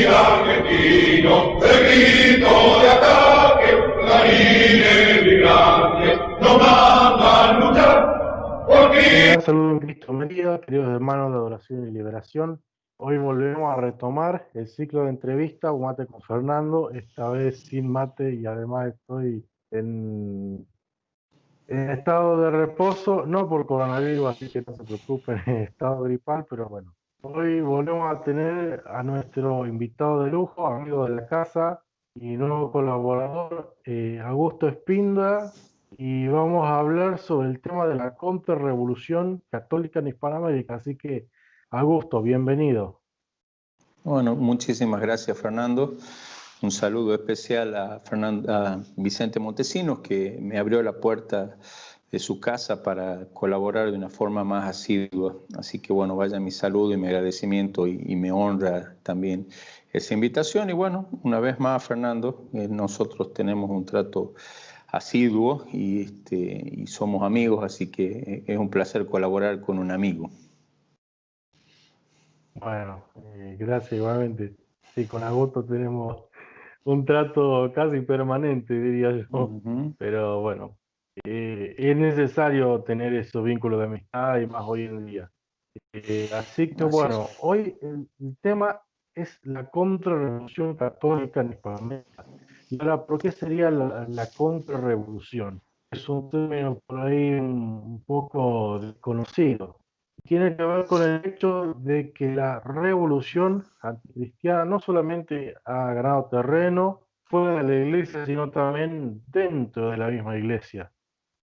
argentino, el grito de ataque, clarines vibrantes, nos mandan luchar por Cristo. Saludos en Cristo María, queridos hermanos de Adoración y Liberación. Hoy volvemos a retomar el ciclo de entrevistas, un mate con Fernando, esta vez sin mate y además estoy en estado de reposo, no por coronavirus, así que no se preocupen, en estado gripal, pero bueno. Hoy volvemos a tener a nuestro invitado de lujo, amigo de la casa y nuevo colaborador, Augusto Espinda, y vamos a hablar sobre el tema de la contrarrevolución católica en Hispanoamérica. Así que, Augusto, bienvenido. Bueno, muchísimas gracias, Fernando. Un saludo especial a Vicente Montesinos, que me abrió la puerta de su casa para colaborar de una forma más asidua. Así que bueno, vaya mi saludo y mi agradecimiento y me honra también esa invitación. Y bueno, una vez más, Fernando, nosotros tenemos un trato asiduo y somos amigos, así que es un placer colaborar con un amigo. Bueno, gracias igualmente. Sí, con Augusto tenemos un trato casi permanente, diría yo. Pero bueno, es necesario tener esos vínculos de amistad y más hoy en día. Así que bueno, hoy el tema es la contrarrevolución católica en Hispanoamérica. Y ahora, ¿por qué sería la contrarrevolución? Es un término por ahí un poco desconocido. Tiene que ver con el hecho de que la revolución anticristiana no solamente ha ganado terreno fuera de la iglesia, sino también dentro de la misma iglesia.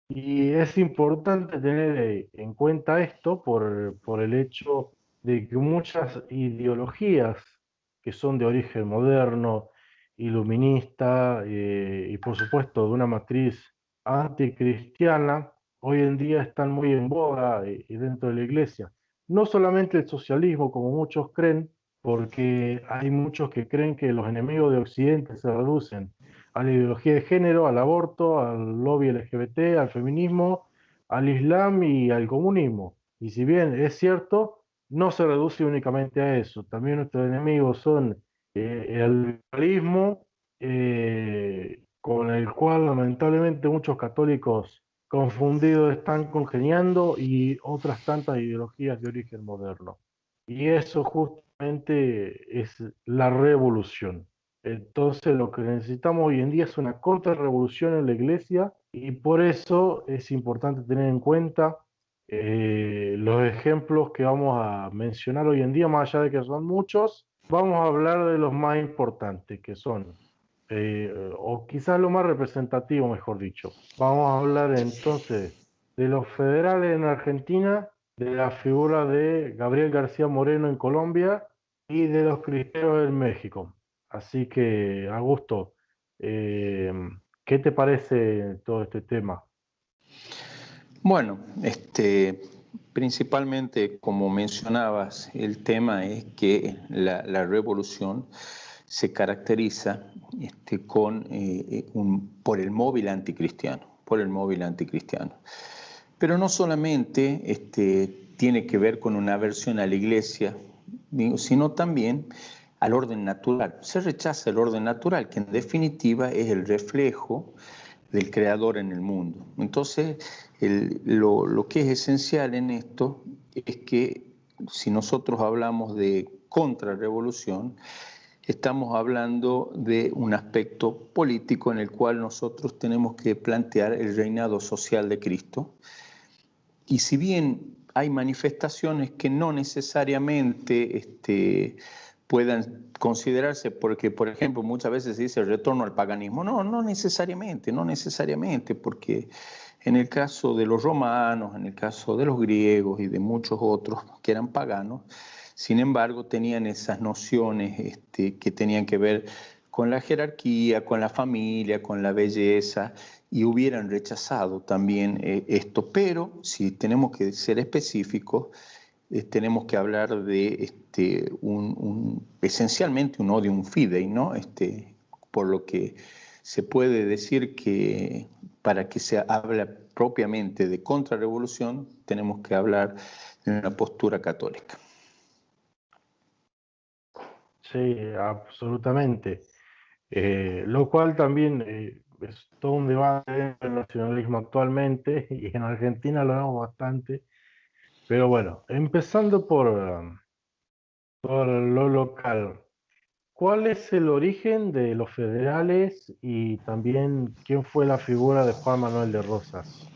Y es importante tener en cuenta esto por el hecho de que muchas ideologías que son de origen moderno, iluminista y por supuesto de una matriz anticristiana, hoy en día están muy en boga y dentro de la iglesia. No solamente el socialismo, como muchos creen, porque hay muchos que creen que los enemigos de Occidente se reducen a la ideología de género, al aborto, al lobby LGBT, al feminismo, al islam y al comunismo. Y si bien es cierto, no se reduce únicamente a eso. También nuestros enemigos son el liberalismo, con el cual lamentablemente muchos católicos confundidos están congeniando, y otras tantas ideologías de origen moderno. Y eso justamente es la revolución. Entonces lo que necesitamos hoy en día es una contrarrevolución en la iglesia, y por eso es importante tener en cuenta los ejemplos que vamos a mencionar hoy en día, más allá de que son muchos. Vamos a hablar de los más importantes, que son, o quizás lo más representativo, mejor dicho. Vamos a hablar entonces de los federales en Argentina, de la figura de Gabriel García Moreno en Colombia y de los cristeros en México. Así que, Augusto, eh, ¿qué te parece todo este tema? Bueno, principalmente, como mencionabas, el tema es que la revolución se caracteriza por el móvil anticristiano. Pero no solamente tiene que ver con una aversión a la iglesia, sino también al orden natural. Se rechaza el orden natural, que en definitiva es el reflejo del creador en el mundo. Entonces, lo que es esencial en esto es que si nosotros hablamos de contrarrevolución, estamos hablando de un aspecto político en el cual nosotros tenemos que plantear el reinado social de Cristo. Y si bien hay manifestaciones que no necesariamente puedan considerarse, porque, por ejemplo, muchas veces se dice el retorno al paganismo. No necesariamente, porque en el caso de los romanos, en el caso de los griegos y de muchos otros que eran paganos, sin embargo, tenían esas nociones que tenían que ver con la jerarquía, con la familia, con la belleza, y hubieran rechazado también esto. Pero si tenemos que ser específicos, tenemos que hablar de esencialmente un odium fidei, ¿no? Por lo que se puede decir que para que se hable propiamente de contrarrevolución, tenemos que hablar de una postura católica. Sí, absolutamente. Lo cual también es todo un debate del nacionalismo actualmente y en Argentina lo vemos bastante. Pero bueno, empezando por lo local, ¿cuál es el origen de los federales y también quién fue la figura de Juan Manuel de Rosas?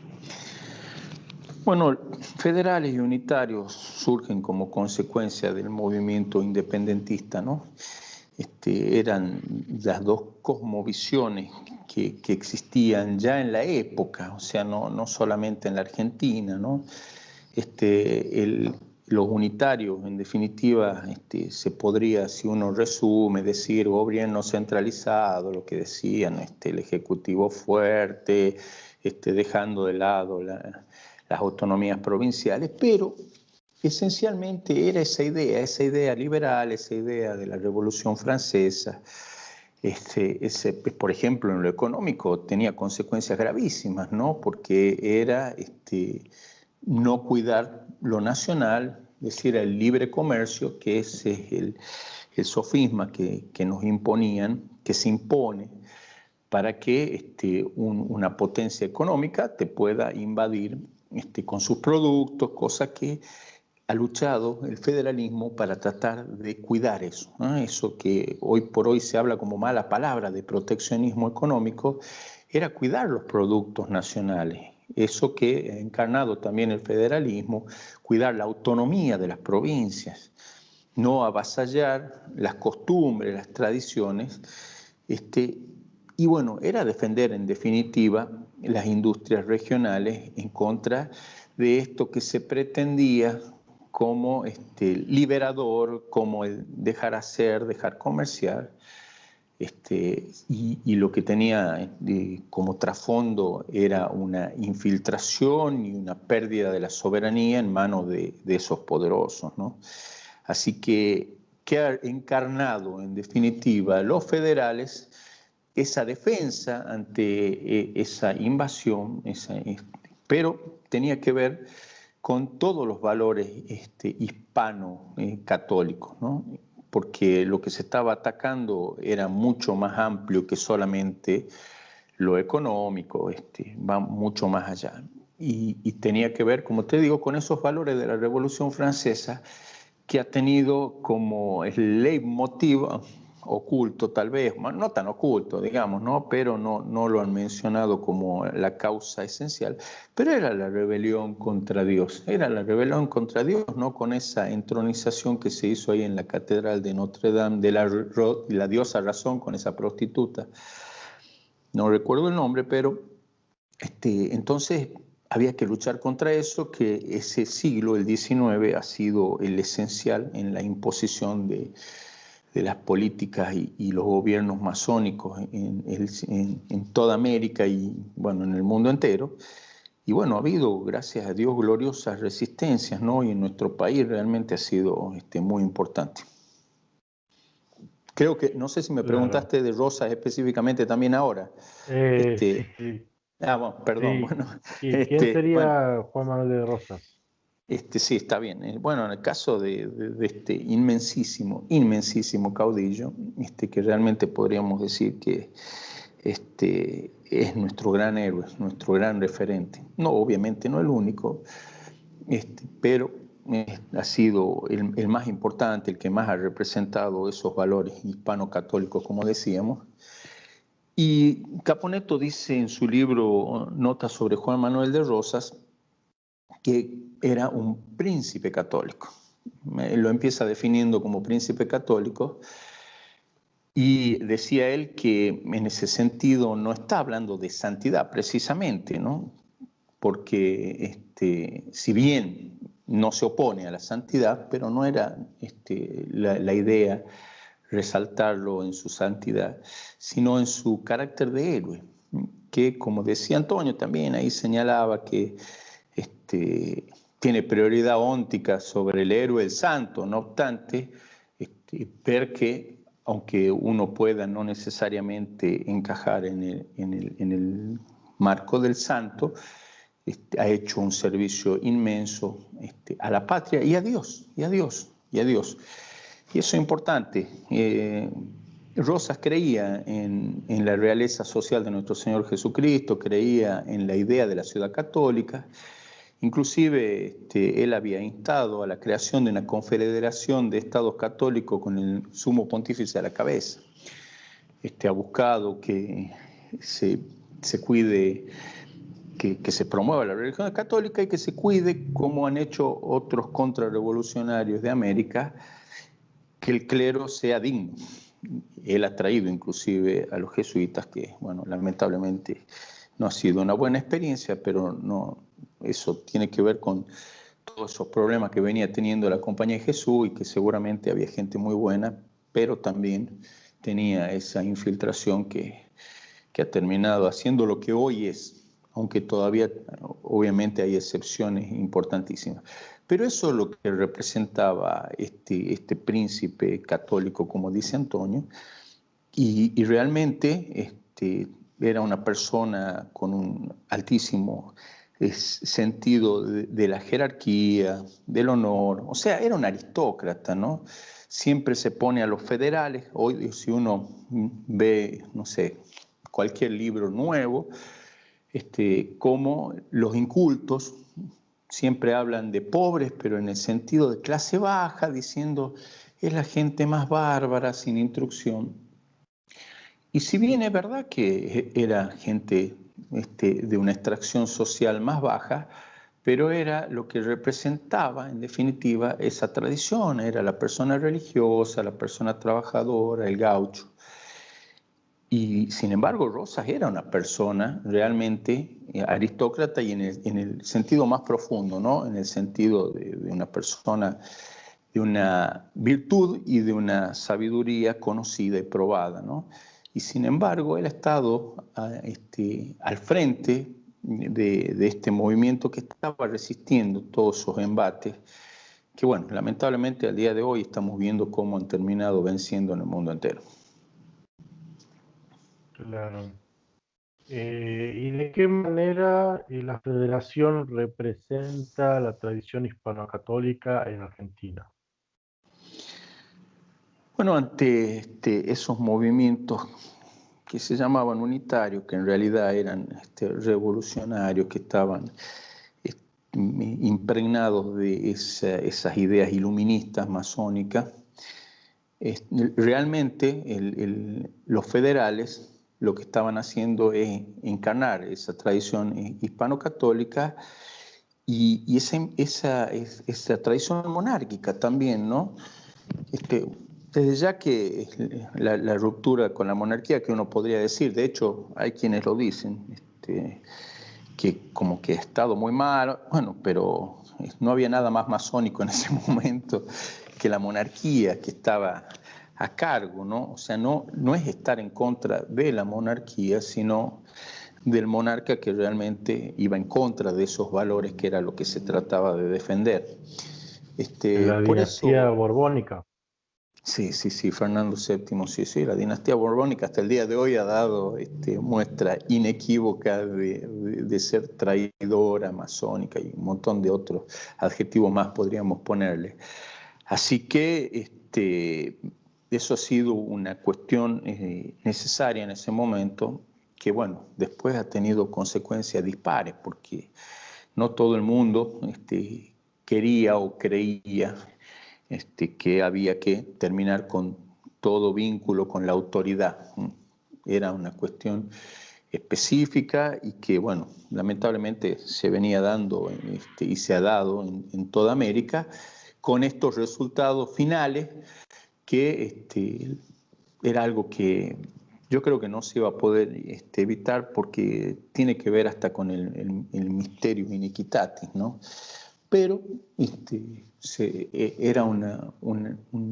Bueno, federales y unitarios surgen como consecuencia del movimiento independentista, ¿no? Eran las dos cosmovisiones que existían ya en la época, o sea, no solamente en la Argentina, ¿no? Los unitarios, en definitiva, se podría, si uno resume, decir gobierno centralizado, lo que decían, el ejecutivo fuerte, dejando de lado las autonomías provinciales, pero esencialmente era esa idea liberal, esa idea de la Revolución Francesa. Por ejemplo, en lo económico tenía consecuencias gravísimas, ¿no? Porque era no cuidar lo nacional, es decir, el libre comercio, que ese es el sofisma que nos imponían, que se impone para que una potencia económica te pueda invadir con sus productos, cosa que ha luchado el federalismo para tratar de cuidar eso, ¿no? Eso que hoy por hoy se habla como mala palabra de proteccionismo económico, era cuidar los productos nacionales. Eso que ha encarnado también el federalismo, cuidar la autonomía de las provincias, no avasallar las costumbres, las tradiciones, y bueno, era defender en definitiva las industrias regionales en contra de esto que se pretendía como liberador, como el dejar hacer, dejar comerciar, y lo que tenía como trasfondo era una infiltración y una pérdida de la soberanía en manos de esos poderosos, ¿no? Así que ha encarnado en definitiva los federales esa defensa ante esa invasión, pero tenía que ver con todos los valores hispano-católicos, ¿no? Porque lo que se estaba atacando era mucho más amplio que solamente lo económico, va mucho más allá. Y tenía que ver, como te digo, con esos valores de la Revolución Francesa que ha tenido como el leitmotiv oculto tal vez, no tan oculto, digamos, ¿no? Pero no lo han mencionado como la causa esencial, pero era la rebelión contra Dios, era la rebelión contra Dios, ¿no? Con esa entronización que se hizo ahí en la Catedral de Notre Dame de la diosa Razón con esa prostituta, no recuerdo el nombre, pero entonces había que luchar contra eso, que ese siglo, el XIX, ha sido el esencial en la imposición de las políticas y los gobiernos masónicos en toda América y, bueno, en el mundo entero. Y bueno, ha habido, gracias a Dios, gloriosas resistencias, ¿no? Y en nuestro país realmente ha sido muy importante. Creo que, no sé si me preguntaste de Rosas específicamente también ahora. Sí, sí. Bueno, perdón, Sí. bueno. ¿Y quién Bueno, sería Juan Manuel de Rosas? sí, está bien. Bueno, en el caso de este inmensísimo caudillo, que realmente podríamos decir que es nuestro gran héroe, nuestro gran referente. No, obviamente no el único, pero ha sido el más importante, el que más ha representado esos valores hispano-católicos, como decíamos. Y Caponetto dice en su libro Notas sobre Juan Manuel de Rosas que era un príncipe católico. Lo empieza definiendo como príncipe católico y decía él que en ese sentido no está hablando de santidad precisamente, ¿no? Porque si bien no se opone a la santidad, pero no era la idea resaltarlo en su santidad, sino en su carácter de héroe, que como decía Antonio también, ahí señalaba que tiene prioridad óntica sobre el héroe, el santo. No obstante, ver que aunque uno pueda no necesariamente encajar en el marco del santo, ha hecho un servicio inmenso a la patria y a Dios, y a Dios, y a Dios. Y eso es importante. Rosas creía en la realeza social de nuestro Señor Jesucristo, creía en la idea de la ciudad católica. Inclusive él había instado a la creación de una confederación de estados católicos con el sumo pontífice a la cabeza. Ha buscado que se cuide, que se promueva la religión católica y que se cuide, como han hecho otros contrarrevolucionarios de América, que el clero sea digno. Él ha traído inclusive a los jesuitas, que, bueno, lamentablemente no ha sido una buena experiencia, pero no, eso tiene que ver con todos esos problemas que venía teniendo la Compañía de Jesús y que seguramente había gente muy buena, pero también tenía esa infiltración que ha terminado haciendo lo que hoy es, aunque todavía obviamente hay excepciones importantísimas. Pero eso es lo que representaba este príncipe católico, como dice Antonio, y realmente era una persona con un altísimo sentido de la jerarquía, del honor, o sea, era un aristócrata, ¿no? Siempre se pone a los federales. Hoy, si uno ve, no sé, cualquier libro nuevo, como los incultos siempre hablan de pobres, pero en el sentido de clase baja, diciendo es la gente más bárbara, sin instrucción. Y si bien es verdad que era gente de una extracción social más baja, pero era lo que representaba, en definitiva, esa tradición, era la persona religiosa, la persona trabajadora, el gaucho. Y sin embargo, Rosas era una persona realmente aristócrata y en el sentido más profundo, ¿no? En el sentido de una persona de una virtud y de una sabiduría conocida y probada, ¿no? Y sin embargo, él ha estado al frente de este movimiento que estaba resistiendo todos esos embates, que bueno, lamentablemente al día de hoy estamos viendo cómo han terminado venciendo en el mundo entero. Claro. ¿Y de qué manera la federación representa la tradición hispano-católica en Argentina? Bueno, ante esos movimientos que se llamaban unitarios, que en realidad eran revolucionarios, que estaban impregnados de esas ideas iluministas, masónicas, realmente los federales lo que estaban haciendo es encarnar esa tradición hispano-católica y esa tradición monárquica también, ¿no? Desde ya que la ruptura con la monarquía, que uno podría decir, de hecho hay quienes lo dicen, que como que ha estado muy mal, bueno, pero no había nada más masónico en ese momento que la monarquía que estaba a cargo, ¿no? O sea, no es estar en contra de la monarquía, sino del monarca que realmente iba en contra de esos valores que era lo que se trataba de defender. La Por dinastía eso, borbónica. sí, Fernando VII, sí, la dinastía borbónica hasta el día de hoy ha dado muestra inequívoca de ser traidora, masónica y un montón de otros adjetivos más podríamos ponerle. Así que eso ha sido una cuestión necesaria en ese momento, que bueno, después ha tenido consecuencias dispares, porque no todo el mundo quería o creía que había que terminar con todo vínculo con la autoridad. Era una cuestión específica y que, bueno, lamentablemente se venía dando y se ha dado en toda América, con estos resultados finales que era algo que yo creo que no se iba a poder evitar, porque tiene que ver hasta con el misterio iniquitatis, ¿no? Pero era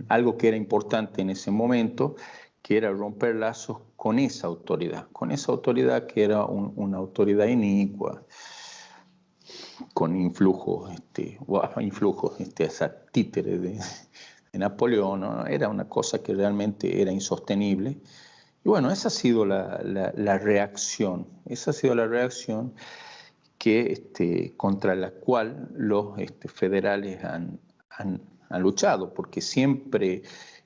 algo que era importante en ese momento, que era romper lazos con esa autoridad que era una autoridad inicua, con influjos, esa títere de Napoleón, ¿no? Era una cosa que realmente era insostenible. Y bueno, esa ha sido la reacción, contra la cual los federales han han luchado, porque siempre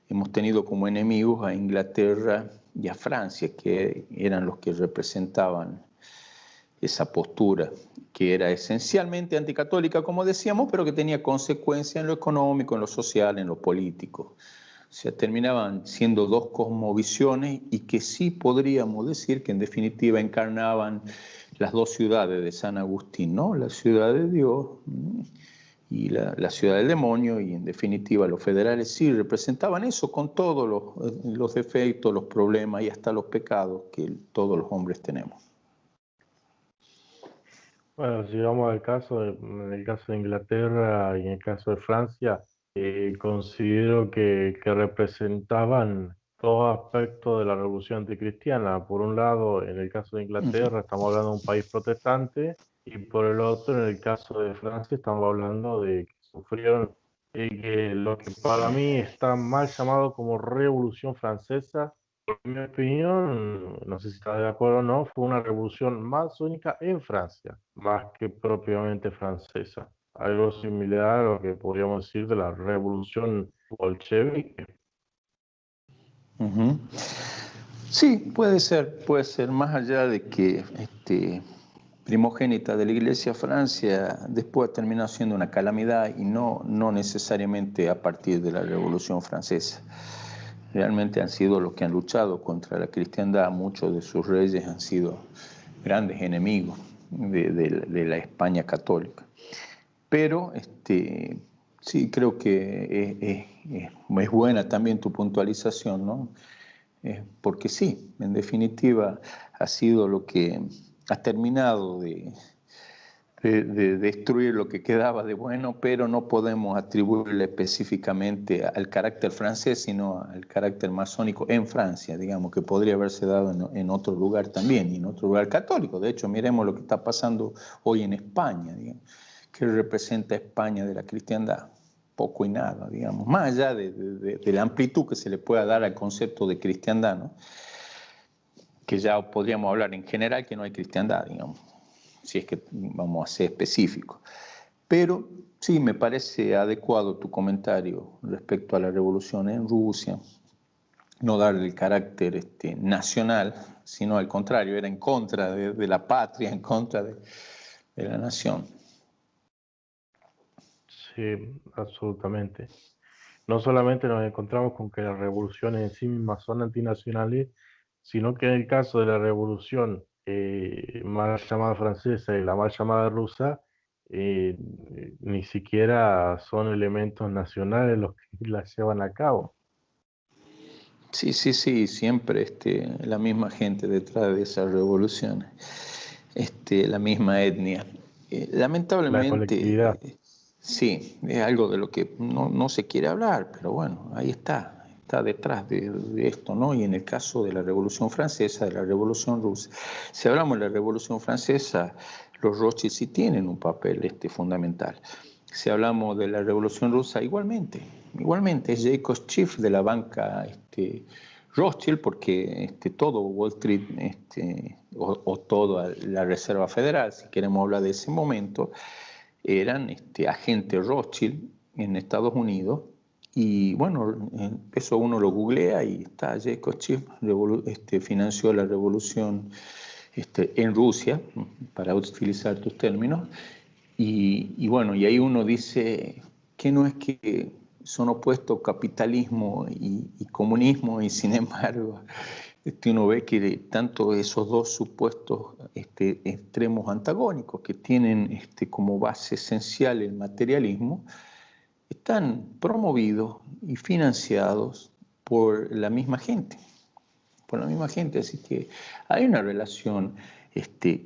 hemos tenido como enemigos a Inglaterra y a Francia, que eran los que representaban esa postura, que era esencialmente anticatólica, como decíamos, pero que tenía consecuencias en lo económico, en lo social, en lo político. O sea, terminaban siendo dos cosmovisiones y que sí podríamos decir que en definitiva encarnaban las dos ciudades de San Agustín, ¿no? La ciudad de Dios y la ciudad del demonio, y en definitiva los federales sí representaban eso con todos los defectos, los problemas y hasta los pecados que todos los hombres tenemos. Bueno, si vamos al caso, en el caso de Inglaterra y en el caso de Francia, considero que representaban todo aspecto de la revolución anticristiana. Por un lado, en el caso de Inglaterra, estamos hablando de un país protestante, y por el otro, en el caso de Francia, estamos hablando de que sufrieron que lo que para mí está mal llamado como Revolución Francesa. En mi opinión, no sé si estás de acuerdo o no, fue una revolución masónica en Francia, más que propiamente francesa. Algo similar a lo que podríamos decir de la revolución bolchevique. Uh-huh. Sí, puede ser, más allá de que primogénita de la Iglesia Francia después ha terminado siendo una calamidad, y no necesariamente a partir de la Revolución Francesa. Realmente han sido los que han luchado contra la cristiandad. Muchos de sus reyes han sido grandes enemigos de la España católica. Pero sí, creo que es buena también tu puntualización, ¿no? Porque sí, en definitiva ha sido lo que ha terminado de destruir lo que quedaba de bueno, pero no podemos atribuirle específicamente al carácter francés, sino al carácter masónico en Francia, digamos, que podría haberse dado en otro lugar también, y en otro lugar católico. De hecho, miremos lo que está pasando hoy en España, digamos. ¿Qué representa España de la cristiandad? Poco y nada, digamos, más allá de la amplitud que se le pueda dar al concepto de cristiandad, ¿no? Que ya podríamos hablar en general que no hay cristiandad, digamos, si es que vamos a ser específicos. Pero sí, me parece adecuado tu comentario respecto a la revolución en Rusia, no darle el carácter nacional, sino al contrario, era en contra de la patria, en contra de la nación. Sí, absolutamente. No solamente nos encontramos con que las revoluciones en sí mismas son antinacionales, sino que en el caso de la revolución mal llamada francesa y la mal llamada rusa, ni siquiera son elementos nacionales los que las llevan a cabo. Sí, siempre la misma gente detrás de esas revoluciones, la misma etnia. Lamentablemente, La colectividad. Sí, es algo de lo que no se quiere hablar, pero bueno, ahí está detrás de esto, ¿no? Y en el caso de la Revolución Francesa, de la Revolución Rusa, si hablamos de la Revolución Francesa, los Rothschild sí tienen un papel fundamental. Si hablamos de la Revolución Rusa, igualmente es Jacob Schiff de la banca Rothschild, porque todo Wall Street o toda la Reserva Federal, si queremos hablar de ese momento, eran agentes Rothschild en Estados Unidos. Y bueno, eso uno lo googlea y está, Jacob Schiff financió la revolución en Rusia, para utilizar tus términos, y bueno, y ahí uno dice que no es que son opuestos capitalismo y comunismo, y sin embargo uno ve que tanto esos dos supuestos extremos antagónicos que tienen como base esencial el materialismo, están promovidos y financiados por la misma gente. Así que hay una relación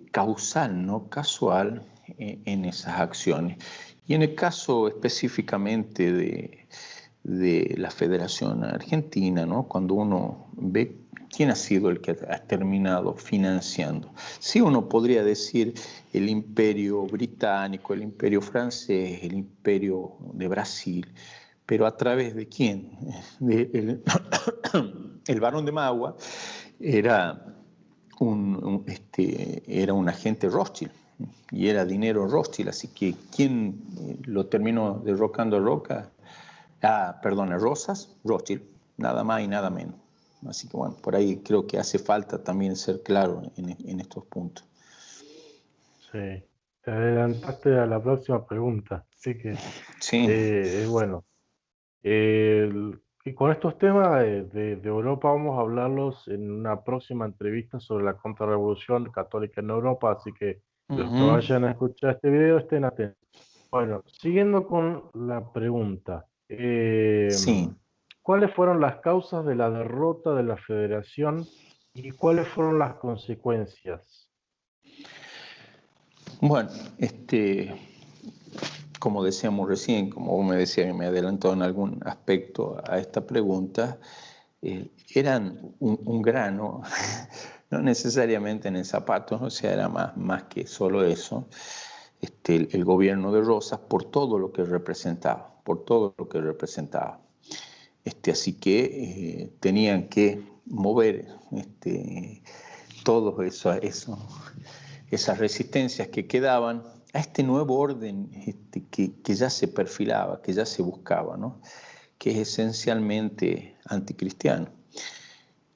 causal, no casual, en esas acciones. Y en el caso específicamente de la Federación Argentina, ¿no? Cuando uno ve quién ha sido el que ha terminado financiando. Sí, uno podría decir el Imperio Británico, el Imperio Francés, el Imperio de Brasil, pero ¿a través de quién? El Barón de Magua era un agente Rothschild, y era dinero Rothschild, así que ¿quién lo terminó derrocando a Roca? Perdona, Rosas, Rothschild, nada más y nada menos. Así que bueno, por ahí creo que hace falta también ser claro en estos puntos. Sí, te adelantaste a la próxima pregunta, así que Sí, es bueno. Y con estos temas de Europa vamos a hablarlos en una próxima entrevista sobre la contrarrevolución católica en Europa, así que los que vayan a escuchar este video estén atentos. Bueno, siguiendo con la pregunta, sí. ¿cuáles fueron las causas de la derrota de la Federación y cuáles fueron las consecuencias? Bueno, como decíamos recién, como vos me decías, me adelantó en algún aspecto a esta pregunta, eran un grano, no necesariamente en el zapato, o sea, era más que solo eso, el gobierno de Rosas por todo lo que representaba, por todo lo que representaba. Así que tenían que mover todas esas resistencias que quedaban a este nuevo orden que ya se perfilaba, que ya se buscaba, ¿no? Que es esencialmente anticristiano.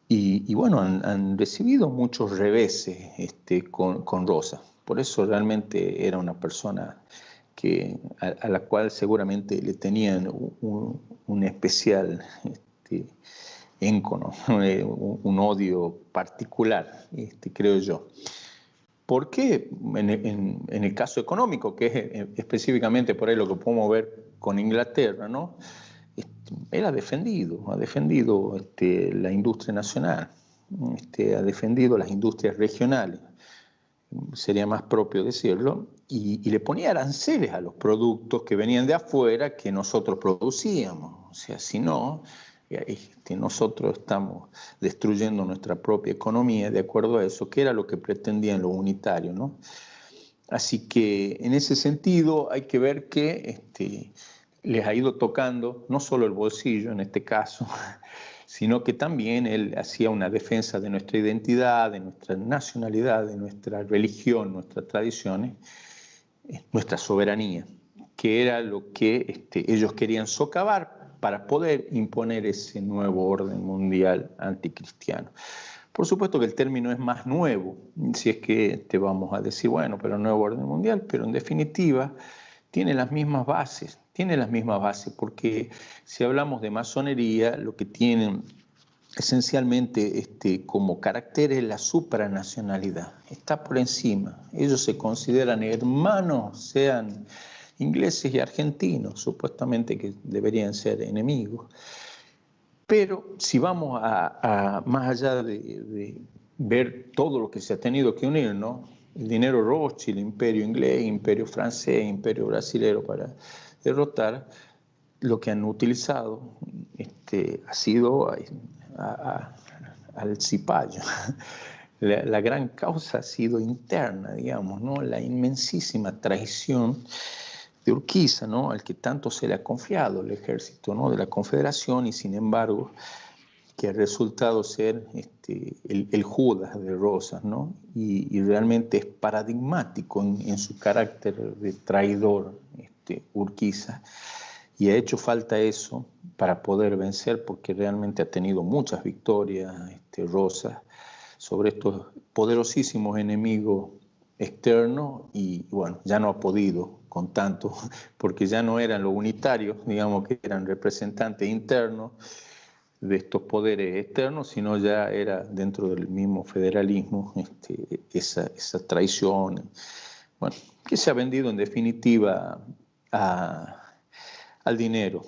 Y bueno, han recibido muchos reveses con Rosa. Por eso realmente era una persona a la cual seguramente le tenían un especial éncono, un odio particular, creo yo. ¿Por qué? En el caso económico, que es específicamente por ahí lo que podemos ver con Inglaterra, ¿no? Él ha defendido la industria nacional, ha defendido las industrias regionales, sería más propio decirlo, y le ponía aranceles a los productos que venían de afuera que nosotros producíamos. O sea, si no, nosotros estamos destruyendo nuestra propia economía de acuerdo a eso, que era lo que pretendían los unitarios, ¿no? Así que en ese sentido hay que ver que les ha ido tocando no solo el bolsillo en este caso, sino que también él hacía una defensa de nuestra identidad, de nuestra nacionalidad, de nuestra religión, nuestras tradiciones, nuestra soberanía, que era lo que ellos querían socavar para poder imponer ese nuevo orden mundial anticristiano. Por supuesto que el término es más nuevo, si es que te vamos a decir, bueno, pero nuevo orden mundial, pero en definitiva tiene las mismas bases, porque si hablamos de masonería, lo que tienen esencialmente como carácter es la supranacionalidad, está por encima, ellos se consideran hermanos, sean ingleses y argentinos, supuestamente que deberían ser enemigos. Pero si vamos a más allá de ver todo lo que se ha tenido que unir, ¿no? El dinero Rothschild, el imperio inglés, imperio francés, imperio brasilero para derrotar, lo que han utilizado ha sido al cipayo. La gran causa ha sido interna, digamos, ¿no? La inmensísima traición de Urquiza, ¿no? Al que tanto se le ha confiado el ejército, ¿no? De la Confederación, y sin embargo que ha resultado ser el Judas de Rosas, ¿no? Y realmente es paradigmático en su carácter de traidor, Urquiza, y ha hecho falta eso para poder vencer, porque realmente ha tenido muchas victorias Rosas sobre estos poderosísimos enemigos externos, y bueno, ya no ha podido con tanto, porque ya no eran los unitarios, digamos, que eran representantes internos de estos poderes externos, sino ya era dentro del mismo federalismo esa traición, bueno, que se ha vendido en definitiva al dinero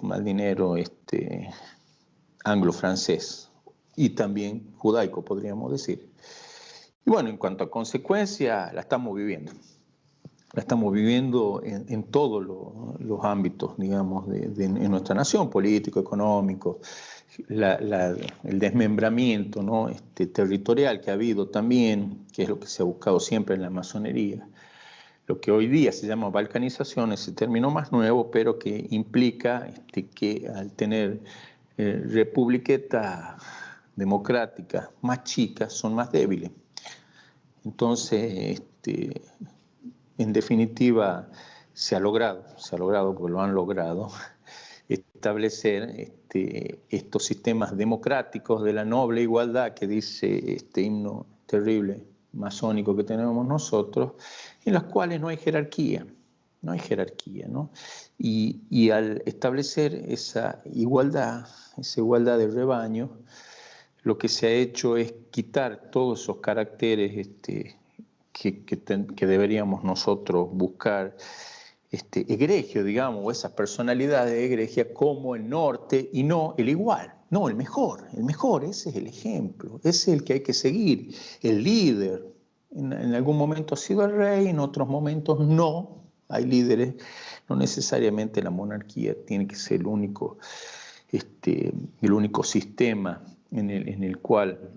anglo-francés y también judaico, podríamos decir. Y bueno, en cuanto a consecuencias, la estamos viviendo. La estamos viviendo en todos los ámbitos, digamos, en nuestra nación, político, económico, el desmembramiento, ¿no? Territorial que ha habido también, que es lo que se ha buscado siempre en la masonería. Lo que hoy día se llama balcanización, ese término más nuevo, pero que implica que al tener republiquetas democráticas más chicas, son más débiles. Entonces, en definitiva, se ha logrado porque lo han logrado, establecer estos sistemas democráticos de la noble igualdad que dice este himno terrible masónico que tenemos nosotros, en los cuales no hay jerarquía, ¿no? Y al establecer esa igualdad de rebaño, lo que se ha hecho es quitar todos esos caracteres que deberíamos nosotros buscar, egregio, digamos, o esas personalidades egregias como el norte y no el igual, no el mejor, ese es el ejemplo, ese es el que hay que seguir, el líder. En algún momento ha sido el rey, en otros momentos no, hay líderes, no necesariamente la monarquía tiene que ser el único sistema en el cual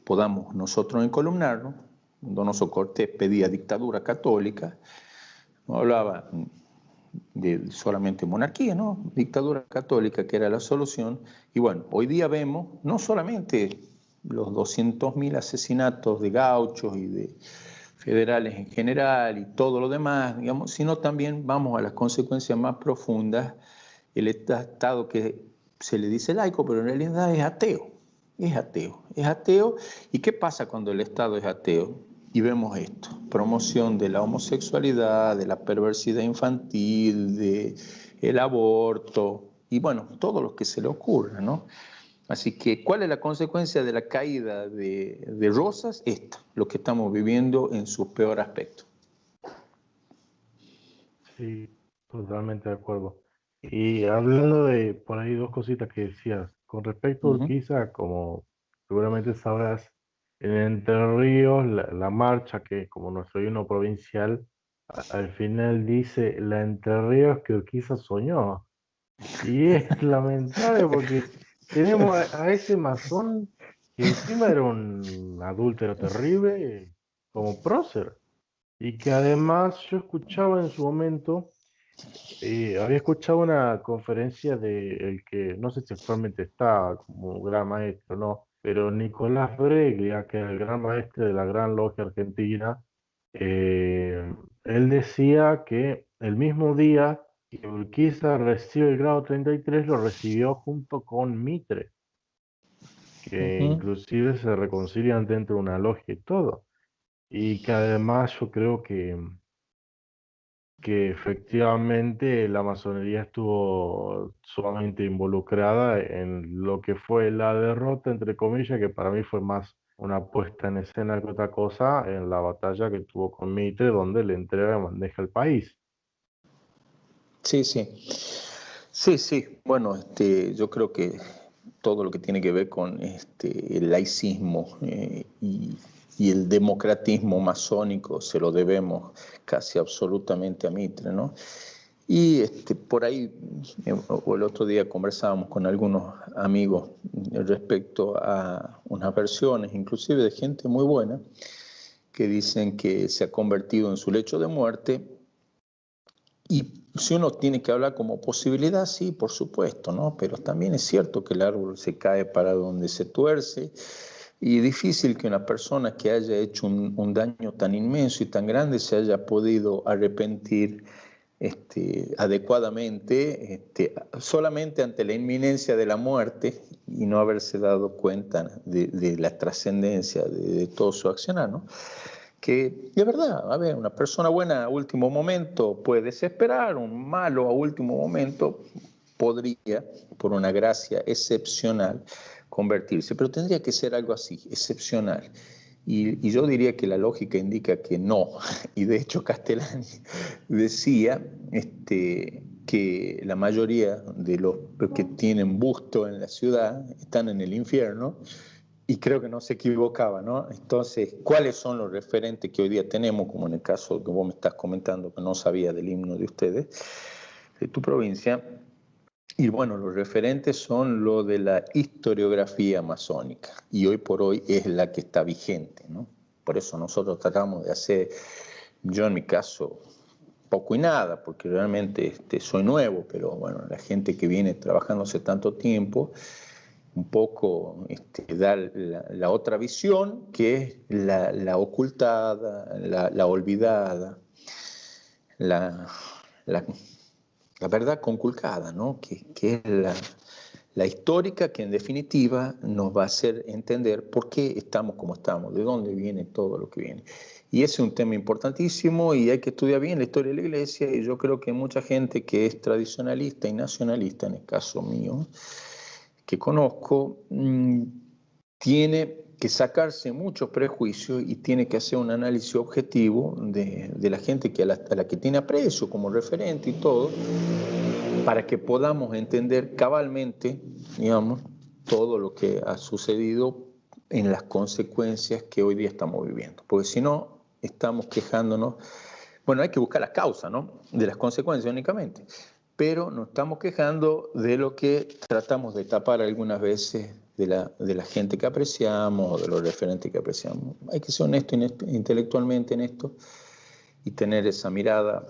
podamos nosotros encolumnarnos. Donoso Cortés pedía dictadura católica, no hablaba de solamente monarquía, ¿no? Dictadura católica, que era la solución. Y bueno, hoy día vemos no solamente los 200.000 asesinatos de gauchos y de federales en general y todo lo demás, digamos, sino también vamos a las consecuencias más profundas. El Estado que se le dice laico, pero en realidad es ateo. Es ateo. ¿Y qué pasa cuando el Estado es ateo? Y vemos esto, promoción de la homosexualidad, de la perversidad infantil, del aborto, y bueno, todo lo que se le ocurra, ¿no? Así que, ¿cuál es la consecuencia de la caída de Rosas? Esto, lo que estamos viviendo en su peor aspecto. Sí, totalmente de acuerdo. Y hablando de por ahí dos cositas que decías, con respecto a Urquiza, como seguramente sabrás, en Entre Ríos, la marcha, que como nuestro himno provincial, al final dice la Entre Ríos que Urquiza soñó. Y es lamentable porque tenemos a ese masón que encima era un adúltero terrible, como prócer. Y que además yo escuchaba en su momento, había escuchado una conferencia de el que no sé si actualmente está como gran maestro, ¿no? Pero Nicolás Breglia, que es el gran maestro de la Gran Logia Argentina, él decía que el mismo día que Urquiza recibió el grado 33, lo recibió junto con Mitre, que inclusive se reconcilian dentro de una logia y todo. Y que además yo creo que efectivamente la masonería estuvo sumamente involucrada en lo que fue la derrota, entre comillas, que para mí fue más una puesta en escena que otra cosa, en la batalla que tuvo con Mitre, donde le entrega en bandeja al país. Sí. Bueno, yo creo que todo lo que tiene que ver con el laicismo y el democratismo masónico se lo debemos casi absolutamente a Mitre, ¿no? Y por ahí, o el otro día conversábamos con algunos amigos respecto a unas versiones, inclusive de gente muy buena, que dicen que se ha convertido en su lecho de muerte. Y si uno tiene que hablar como posibilidad, sí, por supuesto, ¿no? Pero también es cierto que el árbol se cae para donde se tuerce y es difícil que una persona que haya hecho un daño tan inmenso y tan grande se haya podido arrepentir adecuadamente, solamente ante la inminencia de la muerte y no haberse dado cuenta de la trascendencia de todo su accionar, ¿no? Que de verdad, a ver, una persona buena a último momento puede desesperar, un malo a último momento podría, por una gracia excepcional, convertirse, pero tendría que ser algo así, excepcional. Y yo diría que la lógica indica que no, y de hecho Castellani decía que la mayoría de los que tienen busto en la ciudad están en el infierno, y creo que no se equivocaba, ¿no? Entonces, ¿cuáles son los referentes que hoy día tenemos, como en el caso que vos me estás comentando, que no sabía del himno de ustedes, de tu provincia? Y bueno, los referentes son lo de la historiografía masónica, y hoy por hoy es la que está vigente, ¿no? Por eso nosotros tratamos de hacer, yo en mi caso, poco y nada, porque realmente soy nuevo, pero bueno, la gente que viene trabajando hace tanto tiempo, un poco dar la otra visión, que es la ocultada, la olvidada, la la verdad conculcada, ¿no? Que es la histórica, que en definitiva nos va a hacer entender por qué estamos como estamos, de dónde viene todo lo que viene. Y ese es un tema importantísimo y hay que estudiar bien la historia de la Iglesia, y yo creo que mucha gente que es tradicionalista y nacionalista, en el caso mío, que conozco, tiene que sacarse muchos prejuicios y tiene que hacer un análisis objetivo de la gente a la que tiene aprecio como referente y todo, para que podamos entender cabalmente, digamos, todo lo que ha sucedido en las consecuencias que hoy día estamos viviendo. Porque si no, estamos quejándonos. Bueno, hay que buscar las causas, ¿no? De las consecuencias únicamente. Pero nos estamos quejando de lo que tratamos de tapar algunas veces de la gente que apreciamos, de los referentes que apreciamos. Hay que ser honesto intelectualmente en esto y tener esa mirada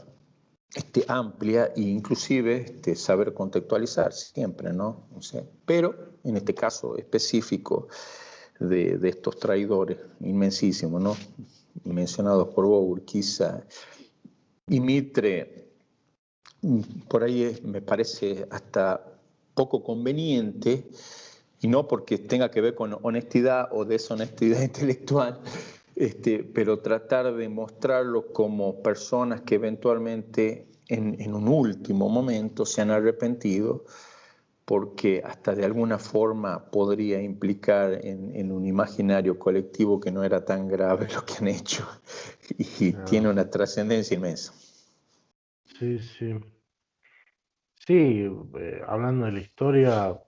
amplia e inclusive saber contextualizar siempre, ¿no? O sea, pero en este caso específico de estos traidores inmensísimos, ¿no? Mencionados por vos, Urquiza y Mitre, por ahí me parece hasta poco conveniente, y no porque tenga que ver con honestidad o deshonestidad intelectual, pero tratar de mostrarlos como personas que eventualmente en un último momento se han arrepentido, porque hasta de alguna forma podría implicar en un imaginario colectivo que no era tan grave lo que han hecho, y tiene una trascendencia inmensa. Sí, sí. Sí, hablando de la historia,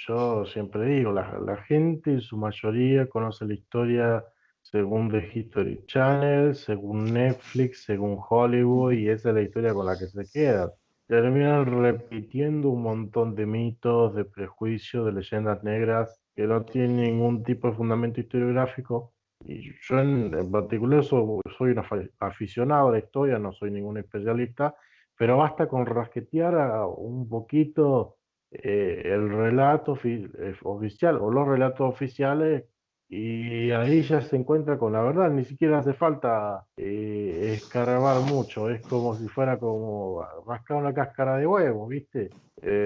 yo siempre digo, la gente en su mayoría conoce la historia según The History Channel, según Netflix, según Hollywood, y esa es la historia con la que se queda. Terminan repitiendo un montón de mitos, de prejuicios, de leyendas negras que no tienen ningún tipo de fundamento historiográfico. Y yo en particular soy un aficionado a la historia, no soy ningún especialista, pero basta con rasquetear un poquito el relato oficial o los relatos oficiales, y ahí ya se encuentra con la verdad. Ni siquiera hace falta escarbar mucho, es como si fuera como rascar una cáscara de huevo, ¿viste?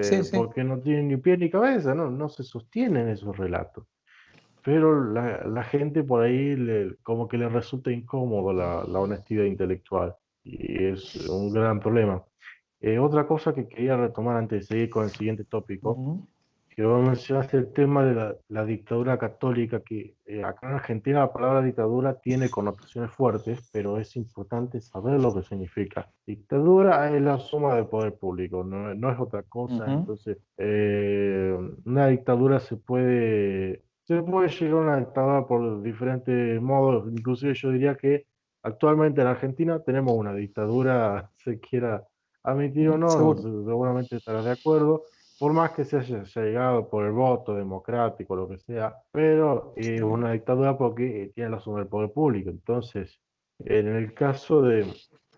Sí, sí. Porque no tienen ni pie ni cabeza, no se sostienen esos relatos. Pero la gente por ahí como que le resulta incómodo la honestidad intelectual, y es un gran problema. Otra cosa que quería retomar antes de seguir con el siguiente tópico, que vos mencionaste el tema de la dictadura católica, que acá en Argentina la palabra dictadura tiene connotaciones fuertes, pero es importante saber lo que significa. Dictadura es la suma del poder público, no es otra cosa. Entonces, una dictadura se puede llegar a una dictadura por diferentes modos. Inclusive yo diría que actualmente en Argentina tenemos una dictadura, se quiera admitir o no, Seguro. seguramente estarás de acuerdo, por más que se haya llegado por el voto democrático, lo que sea, pero es una dictadura porque tiene la suma del poder público. Entonces, en el caso de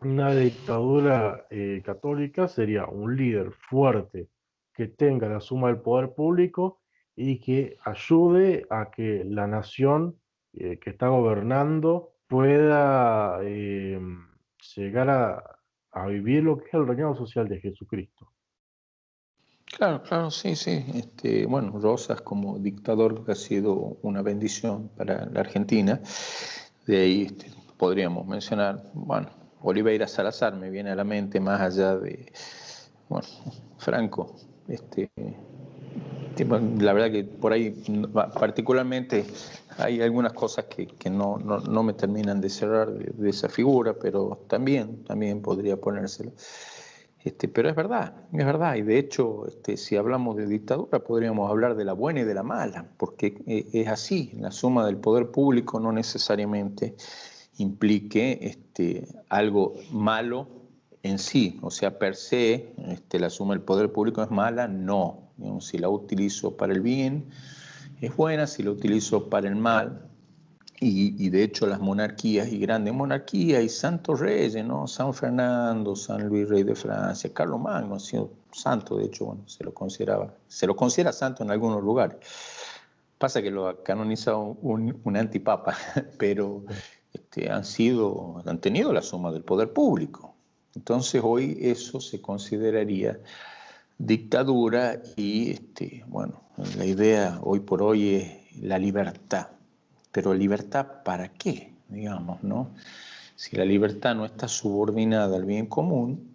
una dictadura católica, sería un líder fuerte que tenga la suma del poder público y que ayude a que la nación que está gobernando pueda llegar a vivir lo que es el reinado social de Jesucristo. Claro, claro, sí, sí. Bueno, Rosas como dictador ha sido una bendición para la Argentina. De ahí podríamos mencionar, bueno, Oliveira Salazar me viene a la mente, más allá de, bueno, Franco. La verdad que por ahí particularmente hay algunas cosas que no me terminan de cerrar de esa figura, pero también podría ponérselo. Pero es verdad, y de hecho, si hablamos de dictadura, podríamos hablar de la buena y de la mala, porque es así, la suma del poder público no necesariamente implique algo malo en sí, o sea, per se, la suma del poder público es mala, no. Digamos, si la utilizo para el bien, es buena; si la utilizo para el mal, y de hecho las monarquías y grandes monarquías y santos reyes, ¿no? San Fernando, San Luis, rey de Francia, Carlos Magno ha sido santo, de hecho, bueno, se lo considera santo en algunos lugares. Pasa que lo ha canonizado un antipapa, pero han tenido la suma del poder público. Entonces hoy eso se consideraría dictadura y, bueno, la idea hoy por hoy es la libertad. Pero ¿libertad para qué? Digamos, ¿no? Si la libertad no está subordinada al bien común,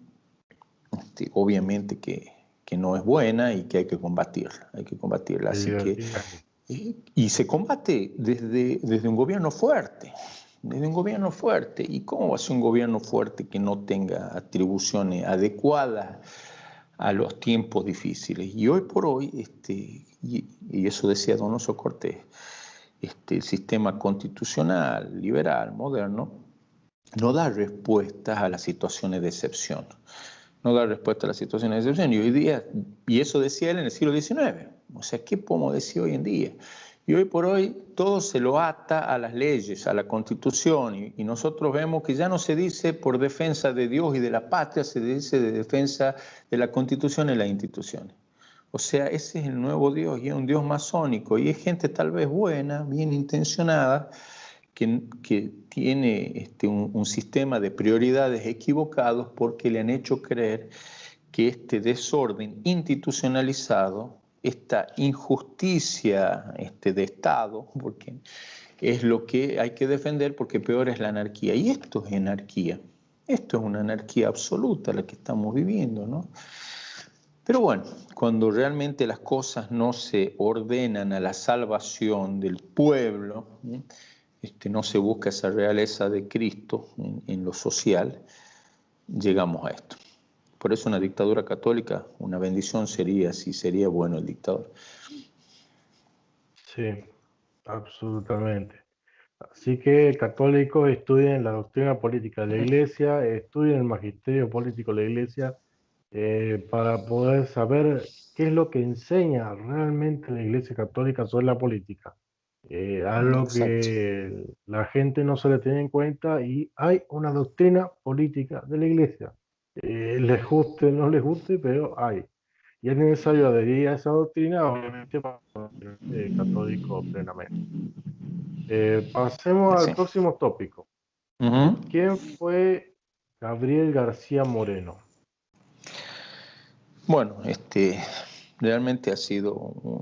obviamente que no es buena y que hay que combatirla. Así que, y se combate desde un gobierno fuerte, ¿Y cómo va a ser un gobierno fuerte que no tenga atribuciones adecuadas a los tiempos difíciles? Y hoy por hoy, y eso decía Donoso Cortés, el sistema constitucional, liberal, moderno, no da respuestas a las situaciones de excepción. No da respuesta a las situaciones de excepción. Y hoy día, y eso decía él en el siglo XIX, o sea, ¿qué podemos decir hoy en día? Y hoy por hoy todo se lo ata a las leyes, a la Constitución, y nosotros vemos que ya no se dice por defensa de Dios y de la patria, se dice de defensa de la Constitución y las instituciones. O sea, ese es el nuevo Dios, y es un Dios masónico, y es gente tal vez buena, bien intencionada, que tiene un sistema de prioridades equivocados porque le han hecho creer que este desorden institucionalizado, esta injusticia de Estado, porque es lo que hay que defender, porque peor es la anarquía. Y esto es anarquía. Esto es una anarquía absoluta la que estamos viviendo, ¿no? Pero bueno, cuando realmente las cosas no se ordenan a la salvación del pueblo, no se busca esa realeza de Cristo en lo social, llegamos a esto. Por eso una dictadura católica, una bendición sería, si sería bueno el dictador. Sí, absolutamente. Así que católicos estudien la doctrina política de la Iglesia, estudien el magisterio político de la Iglesia para poder saber qué es lo que enseña realmente la Iglesia Católica sobre la política. Algo que la gente no suele tener en cuenta, y hay una doctrina política de la Iglesia. Les guste o no les guste, pero hay. Y es necesario adherir a esa doctrina, obviamente, para ser católico plenamente. Pasemos al próximo tópico. ¿Quién fue Gabriel García Moreno? Bueno, realmente ha sido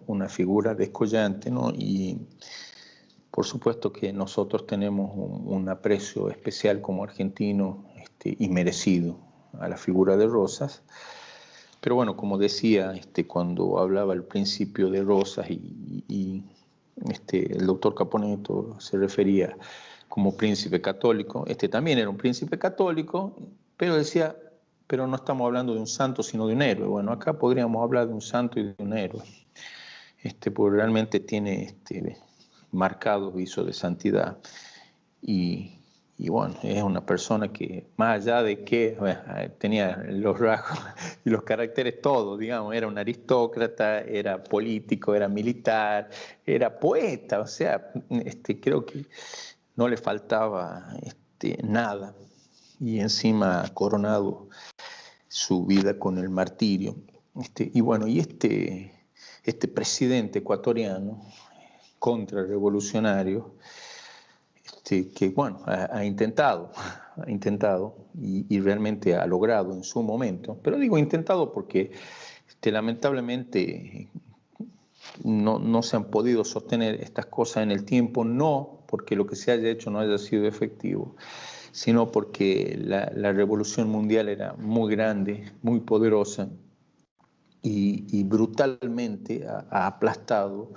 una figura descollante, ¿no? Y por supuesto que nosotros tenemos un aprecio especial como argentinos, y merecido, a la figura de Rosas. Pero bueno, como decía, cuando hablaba al principio de Rosas y el doctor Caponeto se refería como príncipe católico, también era un príncipe católico, pero decía, pero no estamos hablando de un santo, sino de un héroe. Bueno, acá podríamos hablar de un santo y de un héroe, porque realmente tiene marcados visos de santidad. Y bueno, es una persona que, más allá de que tenía los rasgos y los caracteres todos, digamos, era un aristócrata, era político, era militar, era poeta, o sea, creo que no le faltaba nada, y encima coronado su vida con el martirio. Y bueno, y este presidente ecuatoriano, contrarrevolucionario, que bueno, ha intentado y realmente ha logrado en su momento, pero digo intentado porque lamentablemente no se han podido sostener estas cosas en el tiempo, no porque lo que se haya hecho no haya sido efectivo, sino porque la revolución mundial era muy grande, muy poderosa, y brutalmente ha aplastado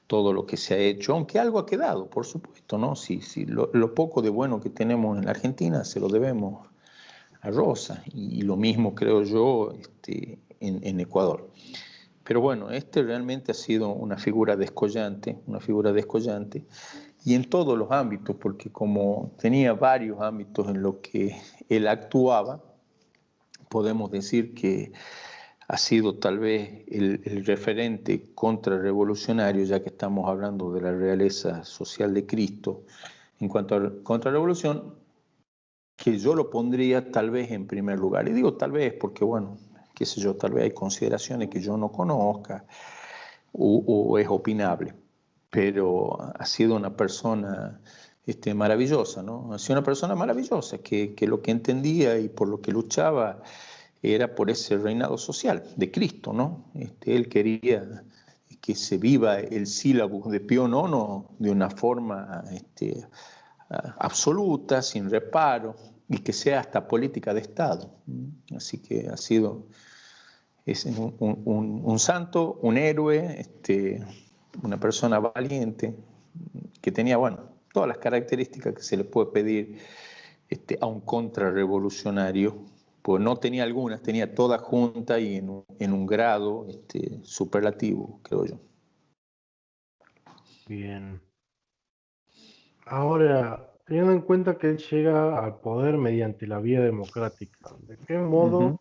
todo lo que se ha hecho, aunque algo ha quedado, por supuesto, ¿no? Sí, lo poco de bueno que tenemos en la Argentina se lo debemos a Rosa, y lo mismo creo yo en Ecuador. Pero bueno, realmente ha sido una figura descollante, y en todos los ámbitos, porque como tenía varios ámbitos en los que él actuaba, podemos decir que ha sido tal vez el referente contrarrevolucionario, ya que estamos hablando de la realeza social de Cristo, en cuanto a contrarrevolución, que yo lo pondría tal vez en primer lugar. Y digo tal vez porque, bueno, qué sé yo, tal vez hay consideraciones que yo no conozca o es opinable, pero ha sido una persona maravillosa, ¿no? Hacía una persona maravillosa, que lo que entendía y por lo que luchaba era por ese reinado social de Cristo, ¿no? Él quería que se viva el sílabo de Pío IX de una forma absoluta, sin reparo, y que sea hasta política de Estado. Así que ha sido un santo, un héroe, una persona valiente, que tenía, bueno, todas las características que se le puede pedir a un contrarrevolucionario, pues no tenía algunas, tenía todas juntas y en un grado superlativo, creo yo. Bien. Ahora, teniendo en cuenta que él llega al poder mediante la vía democrática, ¿de qué modo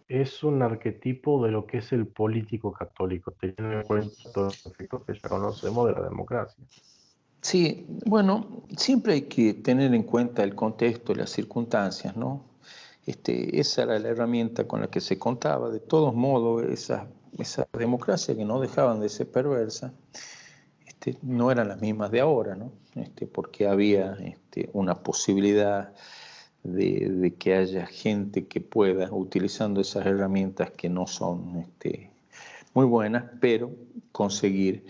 es un arquetipo de lo que es el político católico, teniendo en cuenta todos los efectos que ya conocemos de la democracia? Sí, bueno, siempre hay que tener en cuenta el contexto y las circunstancias, ¿no? Esa era la herramienta con la que se contaba. De todos modos, esa democracia que no dejaban de ser perversa, no eran las mismas de ahora, ¿no? Porque había una posibilidad de que haya gente que pueda, utilizando esas herramientas que no son muy buenas, pero conseguir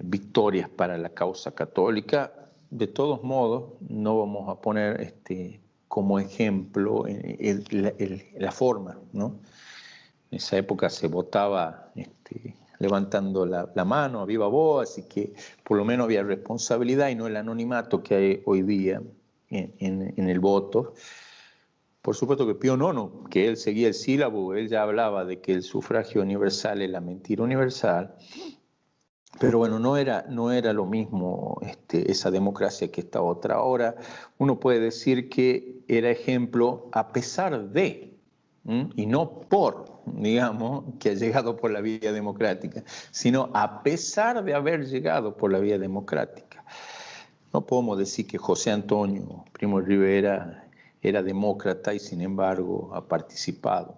victorias para la causa católica. De todos modos, no vamos a poner como ejemplo la forma, ¿no? En esa época se votaba levantando la mano a viva voz, así que por lo menos había responsabilidad y no el anonimato que hay hoy día en el voto. Por supuesto que Pío IX, que él seguía el sílabo, él ya hablaba de que el sufragio universal es la mentira universal, pero bueno, no era lo mismo esa democracia que esta otra. Ahora uno puede decir que era ejemplo a pesar de, y no por, digamos, que ha llegado por la vía democrática, sino a pesar de haber llegado por la vía democrática. No podemos decir que José Antonio Primo de Rivera era demócrata y sin embargo ha participado